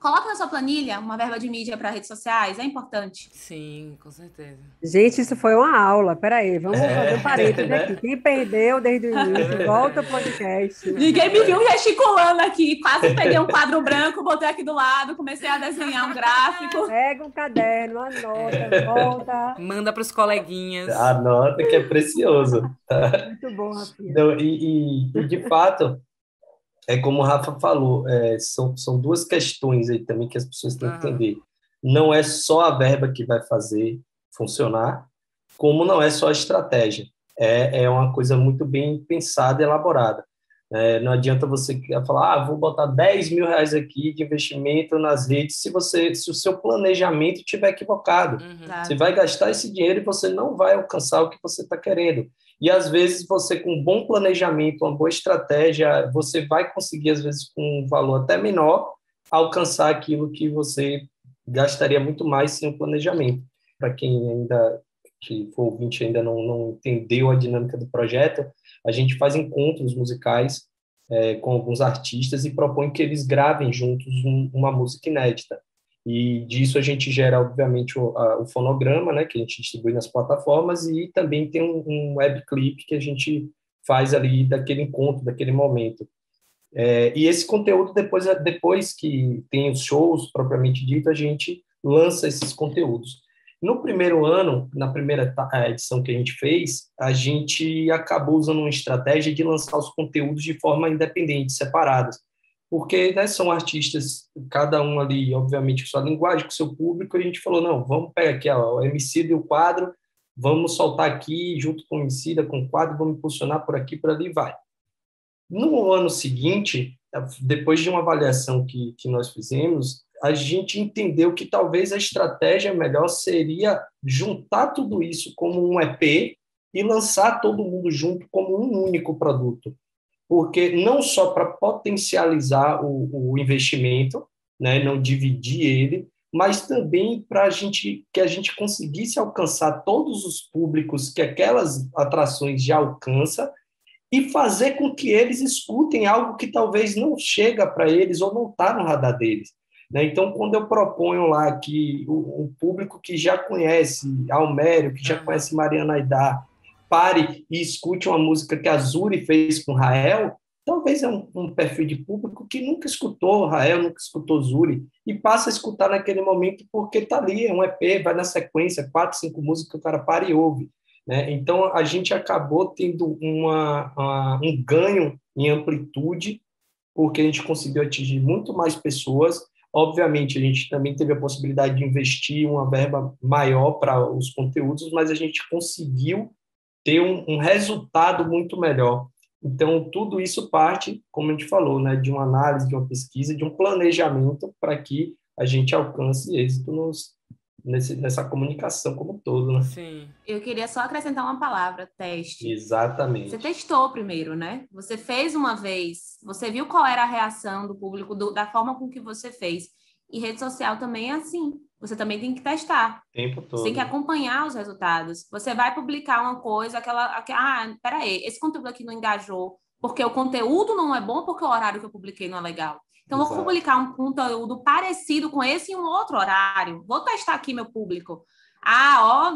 coloca na sua planilha uma verba de mídia para redes sociais, é importante. Sim, com certeza. Gente, isso foi uma aula. Peraí, vamos fazer um parênteses aqui. Quem perdeu desde o início, volta ao podcast. Ninguém me viu gesticulando aqui. Quase peguei um quadro branco, botei aqui do lado, comecei a desenhar um gráfico. Pega um caderno, anota, volta. Manda para os coleguinhas. Anota que é precioso. Muito bom, Rafinha. Então, e de fato, como o Rafa falou, são duas questões aí também que as pessoas têm que entender. Não é só a verba que vai fazer funcionar, como não é só a estratégia. É uma coisa muito bem pensada e elaborada. Não adianta você falar, vou botar 10 mil reais aqui de investimento nas redes, se o seu planejamento estiver equivocado. Você vai gastar esse dinheiro e você não vai alcançar o que você está querendo. E, às vezes, você, com um bom planejamento, uma boa estratégia, você vai conseguir, às vezes, com um valor até menor, alcançar aquilo que você gastaria muito mais sem o planejamento. Para quem ainda, que for ouvinte, ainda não entendeu a dinâmica do projeto, a gente faz encontros musicais com alguns artistas e propõe que eles gravem juntos uma música inédita. E disso a gente gera, obviamente, o fonograma, né, que a gente distribui nas plataformas, e também tem um webclip que a gente faz ali daquele encontro, daquele momento. E esse conteúdo, depois que tem os shows, propriamente dito, a gente lança esses conteúdos. No primeiro ano, na primeira edição que a gente fez, a gente acabou usando uma estratégia de lançar os conteúdos de forma independente, separados. Porque, né, são artistas, cada um ali, obviamente, com sua linguagem, com seu público, e a gente falou, não, vamos pegar aqui o Emicida e o quadro, vamos soltar aqui, junto com o Emicida, com o quadro, vamos impulsionar por aqui, por ali, vai. No ano seguinte, depois de uma avaliação que nós fizemos, a gente entendeu que talvez a estratégia melhor seria juntar tudo isso como um EP, e lançar todo mundo junto como um único produto. Porque não só para potencializar o investimento, né, não dividir ele, mas também para que a gente conseguisse alcançar todos os públicos que aquelas atrações já alcançam e fazer com que eles escutem algo que talvez não chega para eles ou não está no radar deles. Né? Então, quando eu proponho lá que o público que já conhece Almério, que já conhece Mariana Aidar, pare e escute uma música que a Zuri fez com Rael, talvez é um perfil de público que nunca escutou Rael, nunca escutou Zuri, e passa a escutar naquele momento porque está ali, é um EP, vai na sequência, 4, 5 músicas que o cara para e ouve. Né? Então, a gente acabou tendo um ganho em amplitude, porque a gente conseguiu atingir muito mais pessoas. Obviamente, a gente também teve a possibilidade de investir uma verba maior para os conteúdos, mas a gente conseguiu ter um resultado muito melhor. Então, tudo isso parte, como a gente falou, né, de uma análise, de uma pesquisa, de um planejamento para que a gente alcance êxito nessa comunicação como um todo, né? Sim. Eu queria só acrescentar uma palavra, teste. Exatamente. Você testou primeiro, né? Você fez uma vez, você viu qual era a reação do público, da forma com que você fez. E rede social também é assim. Você também tem que testar. O tempo todo. Você tem que acompanhar os resultados. Você vai publicar uma coisa, peraí, esse conteúdo aqui não engajou, porque o conteúdo não é bom, porque o horário que eu publiquei não é legal. Então, Exato. vou publicar um conteúdo parecido com esse em um outro horário. Vou testar aqui meu público.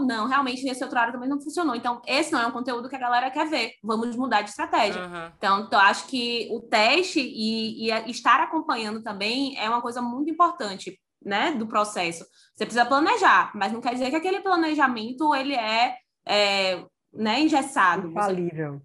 Não, realmente nesse outro horário também não funcionou. Então, esse não é um conteúdo que a galera quer ver. Vamos mudar de estratégia. Então, eu acho que o teste e estar acompanhando também é uma coisa muito importante, né, do processo. Você precisa planejar, mas não quer dizer que aquele planejamento ele né, engessado. Infalível.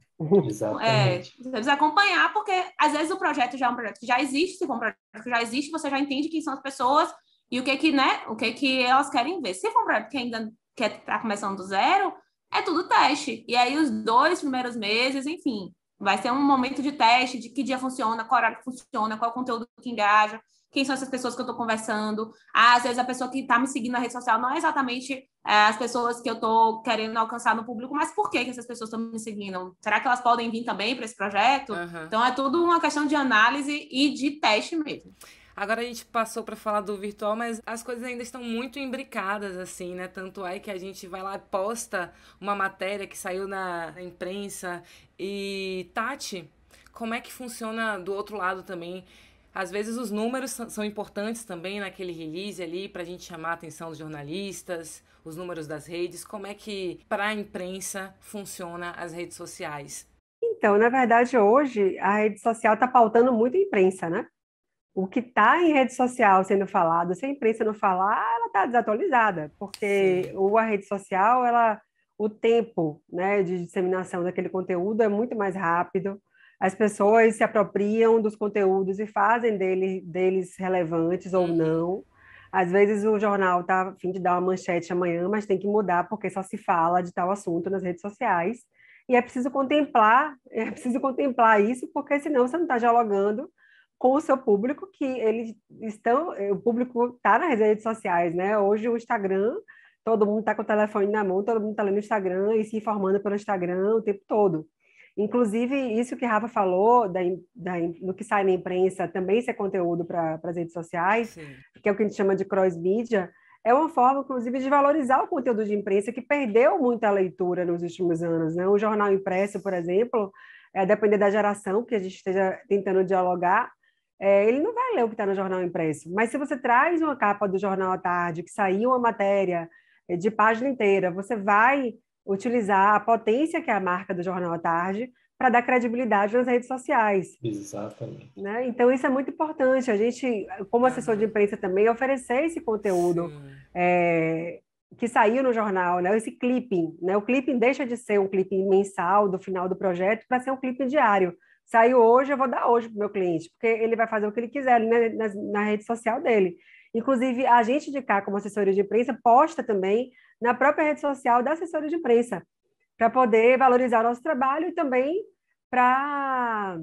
Exatamente. Você precisa acompanhar, porque às vezes o projeto já é um projeto que já existe. Se for um projeto que já existe, você já entende quem são as pessoas e o que elas querem ver. Se for um projeto que ainda está começando do zero, é tudo teste. E aí os 2 primeiros meses, enfim, vai ser um momento de teste, de que dia funciona, qual horário que funciona, qual conteúdo que engaja, quem são essas pessoas que eu estou conversando. Às vezes a pessoa que está me seguindo na rede social não é exatamente as pessoas que eu estou querendo alcançar no público, mas por que essas pessoas estão me seguindo? Será que elas podem vir também para esse projeto? Então é tudo uma questão de análise e de teste mesmo. Agora a gente passou para falar do virtual, mas as coisas ainda estão muito imbricadas, assim, né? Tanto é que a gente vai lá e posta uma matéria que saiu na imprensa. E, Tati, como é que funciona do outro lado também? Às vezes os números são importantes também naquele release ali para a gente chamar a atenção dos jornalistas, os números das redes. Como é que para a imprensa funciona as redes sociais? Então, na verdade, hoje a rede social está pautando muito a imprensa, né? O que está em rede social sendo falado, se a imprensa não falar, ela está desatualizada, porque a rede social, o tempo, né, de disseminação daquele conteúdo é muito mais rápido. As pessoas se apropriam dos conteúdos e fazem deles relevantes ou não. Às vezes o jornal está a fim de dar uma manchete amanhã, mas tem que mudar porque só se fala de tal assunto nas redes sociais. E é preciso contemplar isso, porque senão você não está dialogando com o seu público, o público está nas redes sociais, né? Hoje o Instagram, todo mundo está com o telefone na mão, todo mundo está lendo o Instagram e se informando pelo Instagram o tempo todo. Inclusive, isso que Rafa falou, do que sai na imprensa, também ser conteúdo para as redes sociais, que é o que a gente chama de cross-mídia, é uma forma, inclusive, de valorizar o conteúdo de imprensa, que perdeu muita leitura nos últimos anos, né? O jornal impresso, por exemplo, a depender da geração que a gente esteja tentando dialogar, ele não vai ler o que está no jornal impresso. Mas se você traz uma capa do Jornal à Tarde, que saiu uma matéria de página inteira, você vai utilizar a potência que é a marca do Jornal à Tarde para dar credibilidade nas redes sociais. Exatamente. Né? Então, isso é muito importante. A gente, como assessor de imprensa também, oferecer esse conteúdo que saiu no jornal, né? Esse clipping. Né? O clipping deixa de ser um clipping mensal do final do projeto para ser um clipping diário. Saiu hoje, eu vou dar hoje para o meu cliente, porque ele vai fazer o que ele quiser na rede social dele. Inclusive, a gente de cá, como assessoria de imprensa, posta também na própria rede social da assessoria de imprensa, para poder valorizar o nosso trabalho e também para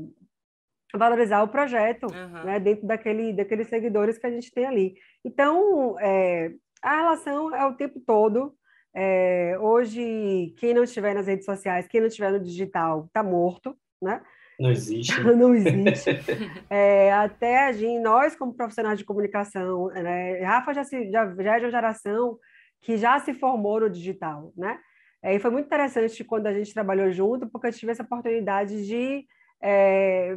valorizar o projeto, né, dentro daqueles seguidores que a gente tem ali. Então, a relação é o tempo todo, Hoje, quem não estiver nas redes sociais, quem não estiver no digital, está morto, né? Não existe. Não existe. Até nós, como profissionais de comunicação, né? Rafa já é de uma geração que já se formou no digital, né? E foi muito interessante quando a gente trabalhou junto, porque eu tive essa oportunidade de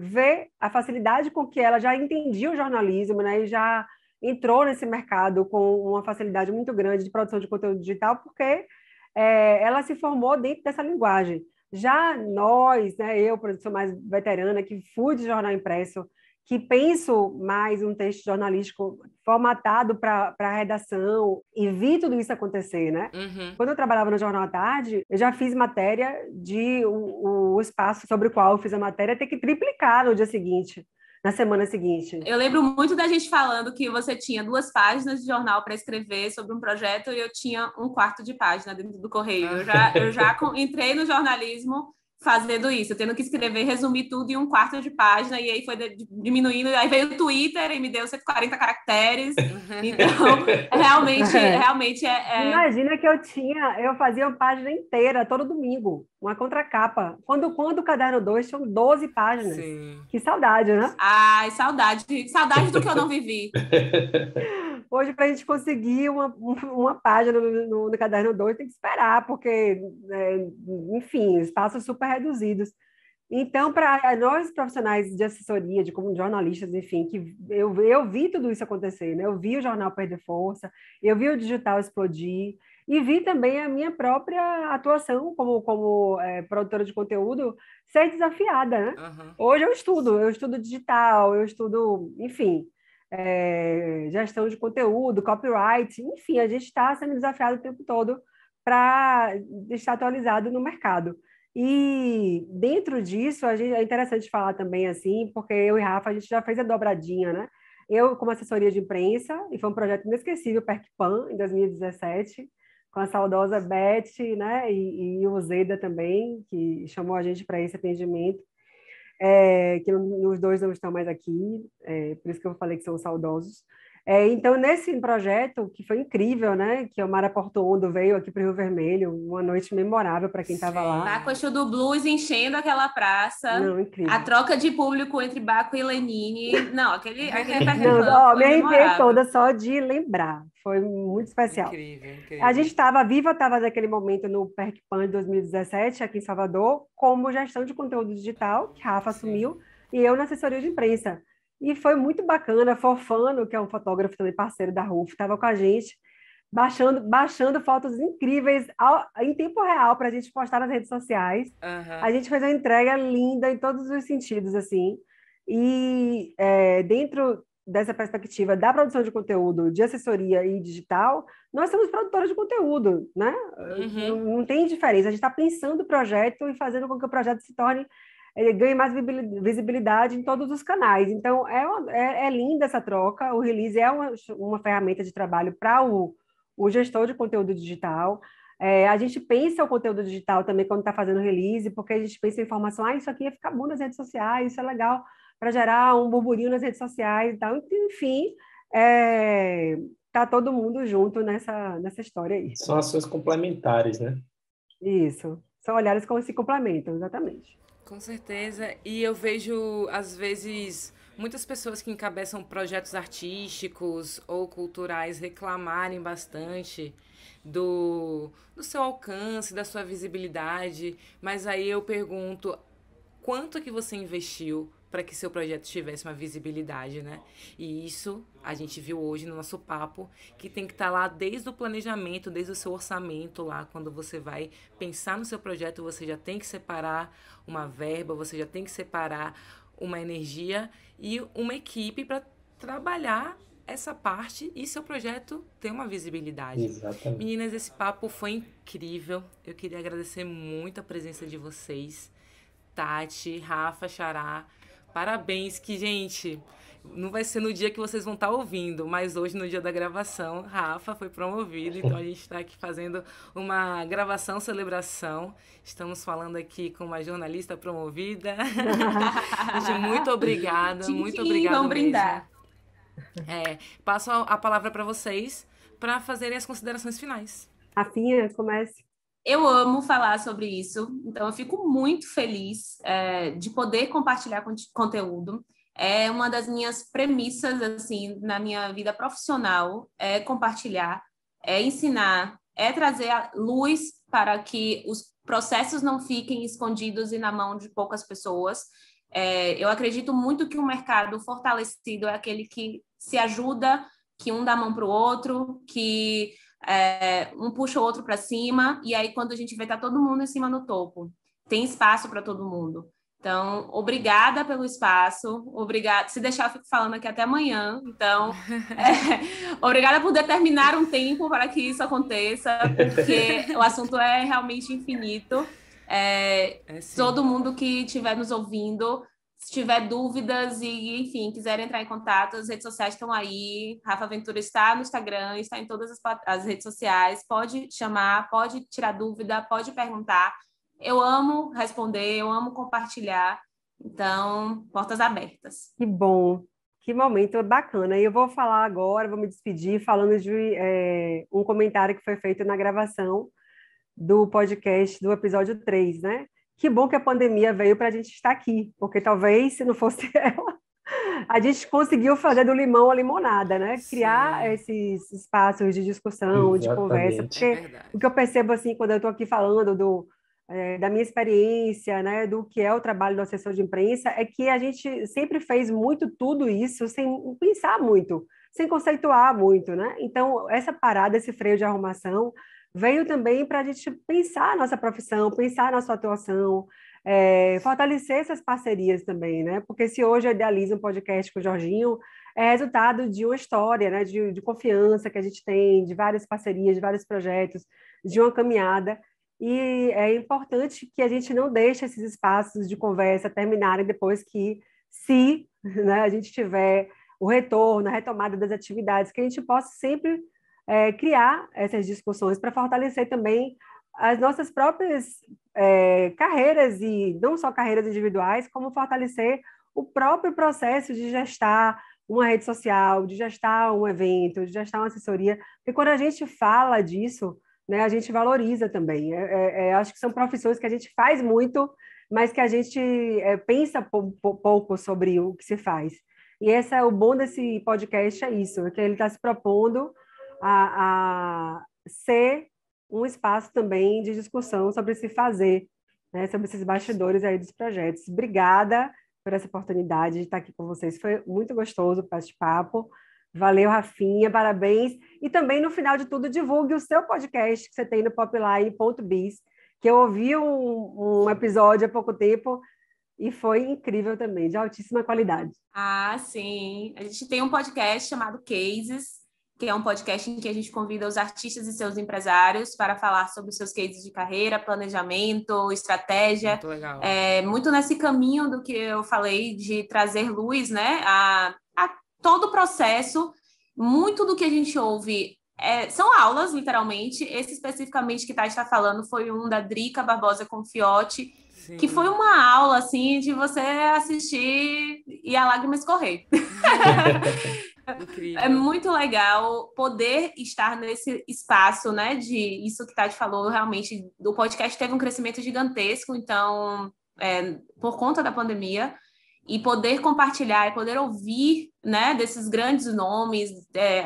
ver a facilidade com que ela já entendia o jornalismo, né? E já entrou nesse mercado com uma facilidade muito grande de produção de conteúdo digital, porque ela se formou dentro dessa linguagem. Já nós, né, eu, por exemplo, sou mais veterana, que fui de jornal impresso, que penso mais um texto jornalístico formatado para a redação e vi tudo isso acontecer, né? Uhum. Quando eu trabalhava no Jornal à Tarde, eu já fiz matéria de o espaço sobre o qual eu fiz a matéria ter que triplicar no dia seguinte, na semana seguinte. Eu lembro muito da gente falando que você tinha 2 páginas de jornal para escrever sobre um projeto e eu tinha 1/4 de página dentro do Correio. Eu já entrei no jornalismo fazendo isso, tendo que escrever, resumir tudo em 1/4 de página, e aí foi diminuindo, aí veio o Twitter e me deu 140 caracteres, então realmente Imagina que eu fazia uma página inteira, todo domingo, uma contracapa, quando o Caderno 2 tinha 12 páginas. Sim. Que saudade, né? Ai, saudade do que eu não vivi. Hoje, para a gente conseguir uma página no Caderno 2, tem que esperar, porque, enfim, espaços super reduzidos. Então, para nós profissionais de assessoria, como jornalistas, enfim, que eu vi tudo isso acontecer, né? Eu vi o jornal perder força, eu vi o digital explodir, e vi também a minha própria atuação como produtora de conteúdo ser desafiada, né? Uhum. Hoje eu estudo digital, eu estudo, enfim, gestão de conteúdo, copyright, enfim, a gente está sendo desafiado o tempo todo para estar atualizado no mercado. E dentro disso, é interessante falar também assim, porque eu e Rafa, a gente já fez a dobradinha, né? Eu como assessoria de imprensa, e foi um projeto inesquecível, PERCPAN, em 2017, com a saudosa Beth, né? E o Zeda também, que chamou a gente para esse atendimento. Que os dois não estão mais aqui, por isso que eu falei que são saudosos. Então, nesse projeto, que foi incrível, né? Que o Mara Portondo veio aqui para o Rio Vermelho, uma noite memorável para quem estava lá. Baco Exu do Blues enchendo aquela praça. Não, incrível. A troca de público entre Baco e Lenine. Não, aquele me arrepiei toda só de lembrar. Foi muito especial. Incrível. A gente estava, a Viva estava naquele momento no PERCPAN de 2017, aqui em Salvador, como gestão de conteúdo digital, que Rafa assumiu, e eu na assessoria de imprensa. E foi muito bacana, Forfano, que é um fotógrafo também parceiro da RUF, estava com a gente, baixando fotos incríveis em tempo real para a gente postar nas redes sociais. Uhum. A gente fez uma entrega linda em todos os sentidos, assim. E dentro dessa perspectiva da produção de conteúdo, de assessoria e digital, nós somos produtoras de conteúdo, né? Uhum. Não tem diferença. A gente está pensando o projeto e fazendo com que o projeto se torne ganhe mais visibilidade em todos os canais. Então, é linda essa troca. O Release é uma ferramenta de trabalho para o gestor de conteúdo digital. A gente pensa o conteúdo digital também quando está fazendo release, porque a gente pensa em informação, isso aqui ia ficar bom nas redes sociais, isso é legal para gerar um burburinho nas redes sociais e tal. Enfim, tá todo mundo junto nessa história aí. São ações complementares, né? Isso. São olhares que se complementam, exatamente. Com certeza. E eu vejo, às vezes, muitas pessoas que encabeçam projetos artísticos ou culturais reclamarem bastante do seu alcance, da sua visibilidade. Mas aí eu pergunto, quanto que você investiu para que seu projeto tivesse uma visibilidade, né? E isso a gente viu hoje no nosso papo, que tem que estar lá desde o planejamento, desde o seu orçamento lá, quando você vai pensar no seu projeto, você já tem que separar uma verba, você já tem que separar uma energia e uma equipe para trabalhar essa parte e seu projeto ter uma visibilidade. Exatamente. Meninas, esse papo foi incrível. Eu queria agradecer muito a presença de vocês. Tati, Rafa, Xará, parabéns, que, gente, não vai ser no dia que vocês vão estar ouvindo, mas hoje, no dia da gravação, Rafa foi promovido, então a gente está aqui fazendo uma gravação, celebração. Estamos falando aqui com uma jornalista promovida. Gente, muito obrigada, muito obrigada vamos mesmo. brindar. Passo a palavra para vocês para fazerem as considerações finais. Rafinha, comece. Eu amo falar sobre isso, então eu fico muito feliz de poder compartilhar conteúdo. É uma das minhas premissas, assim, na minha vida profissional, é compartilhar, é ensinar, é trazer a luz para que os processos não fiquem escondidos e na mão de poucas pessoas. Eu acredito muito que um mercado fortalecido é aquele que se ajuda, que um dá a mão para o outro, que um puxa o outro para cima, e aí quando a gente vê, tá todo mundo em cima no topo. Tem espaço para todo mundo. Então, obrigada pelo espaço, obrigada. Se deixar, eu fico falando aqui até amanhã. Então, obrigada por determinar um tempo para que isso aconteça, porque o assunto é realmente infinito. Todo mundo que estiver nos ouvindo, se tiver dúvidas e, enfim, quiser entrar em contato, as redes sociais estão aí. Rafa Ventura está no Instagram, está em todas as redes sociais. Pode chamar, pode tirar dúvida, pode perguntar. Eu amo responder, eu amo compartilhar. Então, portas abertas. Que bom, que momento bacana. E eu vou falar agora, vou me despedir falando de um comentário que foi feito na gravação do podcast do episódio 3, né? Que bom que a pandemia veio para a gente estar aqui, porque talvez, se não fosse ela, a gente conseguiu fazer do limão a limonada, né? Sim. Criar esses espaços de discussão, de conversa, porque o que eu percebo, assim, quando eu estou aqui falando da minha experiência, né, do que é o trabalho do assessor de imprensa, é que a gente sempre fez muito tudo isso sem pensar muito, sem conceituar muito, né? Então, essa parada, esse freio de arrumação, veio também para a gente pensar a nossa profissão, pensar a nossa atuação, fortalecer essas parcerias também, né? Porque se hoje eu idealizo um podcast com o Jorginho, é resultado de uma história, né, de confiança que a gente tem, de várias parcerias, de vários projetos, de uma caminhada. E é importante que a gente não deixe esses espaços de conversa terminarem depois que, se, né, a gente tiver o retorno, a retomada das atividades, que a gente possa sempre criar essas discussões para fortalecer também as nossas próprias carreiras, e não só carreiras individuais, como fortalecer o próprio processo de gestar uma rede social, de gestar um evento, de gestar uma assessoria, porque quando a gente fala disso, né, a gente valoriza também. Acho que são profissões que a gente faz muito, mas que a gente pensa pouco sobre o que se faz. E esse é o bom desse podcast, é isso, é que ele está se propondo a ser um espaço também de discussão sobre se fazer, né, sobre esses bastidores aí dos projetos. Obrigada por essa oportunidade de estar aqui com vocês. Foi muito gostoso o bate-papo. Valeu, Rafinha, parabéns. E também, no final de tudo, divulgue o seu podcast que você tem no popline.biz, que eu ouvi um episódio há pouco tempo e foi incrível também, de altíssima qualidade. Ah, sim. A gente tem um podcast chamado Cases, que é um podcast em que a gente convida os artistas e seus empresários para falar sobre os seus cases de carreira, planejamento, estratégia. Muito legal. Muito nesse caminho do que eu falei de trazer luz, né, a todo o processo. Muito do que a gente ouve são aulas, literalmente. Esse especificamente que Tati está falando foi um da Drica Barbosa Confiotti, Sim. Que foi uma aula, assim, de você assistir e a lágrima escorrer. Incrível. É muito legal poder estar nesse espaço, né, de isso que Tati falou, realmente, o podcast teve um crescimento gigantesco, então, por conta da pandemia, e poder compartilhar e poder ouvir, né, desses grandes nomes.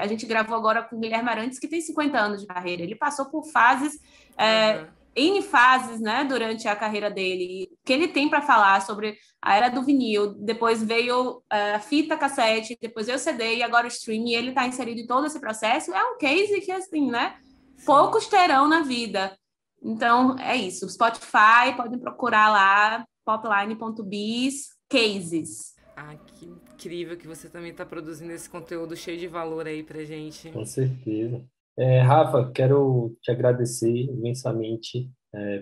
A gente gravou agora com o Guilherme Arantes, que tem 50 anos de carreira. Ele passou por fases, N fases, né, durante a carreira dele, que ele tem para falar sobre a era do vinil, depois veio a fita cassete, depois veio o CD e agora o streaming, e ele está inserido em todo esse processo. É um case que, assim, né, poucos terão na vida. Então, é isso. Spotify, podem procurar lá, popline.biz, cases. Ah, que incrível que você também está produzindo esse conteúdo cheio de valor aí pra gente. Com certeza. Rafa, quero te agradecer imensamente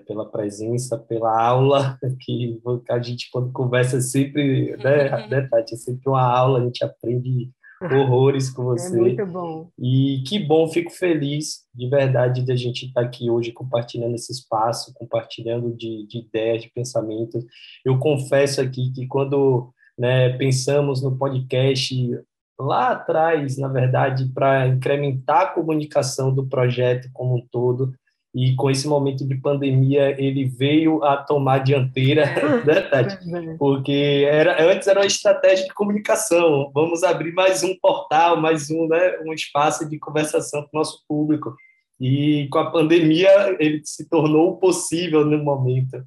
pela presença, pela aula, que a gente, quando conversa, sempre, né, Tati, é sempre uma aula, a gente aprende horrores com você. É muito bom. E que bom, fico feliz, de verdade, de a gente estar aqui hoje compartilhando esse espaço, compartilhando de ideias, de pensamentos. Eu confesso aqui que quando, né, pensamos no podcast lá atrás, na verdade, para incrementar a comunicação do projeto como um todo, e com esse momento de pandemia ele veio a tomar a dianteira, né, Tati? Porque antes era uma estratégia de comunicação, vamos abrir mais um portal, mais um, né, um espaço de conversação com o nosso público, e com a pandemia ele se tornou possível no momento.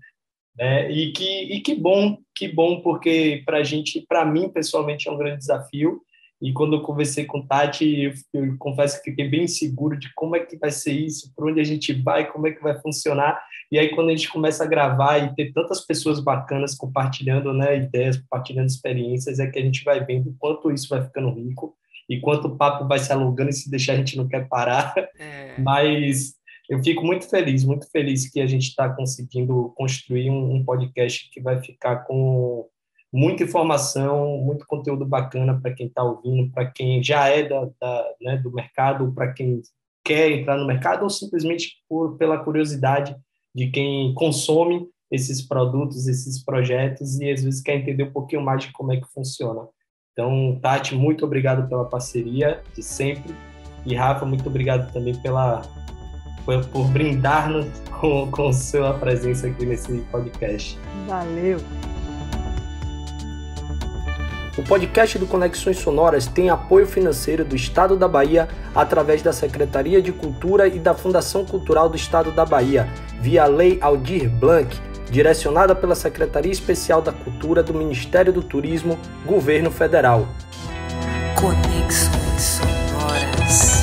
E que bom, porque para mim, pessoalmente, é um grande desafio. E quando eu conversei com Tati, eu confesso que fiquei bem inseguro de como é que vai ser isso, por onde a gente vai, como é que vai funcionar. E aí, quando a gente começa a gravar e ter tantas pessoas bacanas compartilhando, né, ideias, compartilhando experiências, é que a gente vai vendo o quanto isso vai ficando rico e quanto o papo vai se alongando, e se deixar a gente não quer parar. Mas eu fico muito feliz que a gente está conseguindo construir um podcast que vai ficar com muita informação, muito conteúdo bacana para quem está ouvindo, para quem já é né, do mercado, para quem quer entrar no mercado, ou simplesmente pela curiosidade de quem consome esses produtos, esses projetos, e às vezes quer entender um pouquinho mais de como é que funciona. Então, Tati, muito obrigado pela parceria de sempre, e Rafa, muito obrigado também por brindar-nos com sua presença aqui nesse podcast. Valeu! O podcast do Conexões Sonoras tem apoio financeiro do Estado da Bahia através da Secretaria de Cultura e da Fundação Cultural do Estado da Bahia, via Lei Aldir Blanc, direcionada pela Secretaria Especial da Cultura do Ministério do Turismo, Governo Federal. Conexões Sonoras.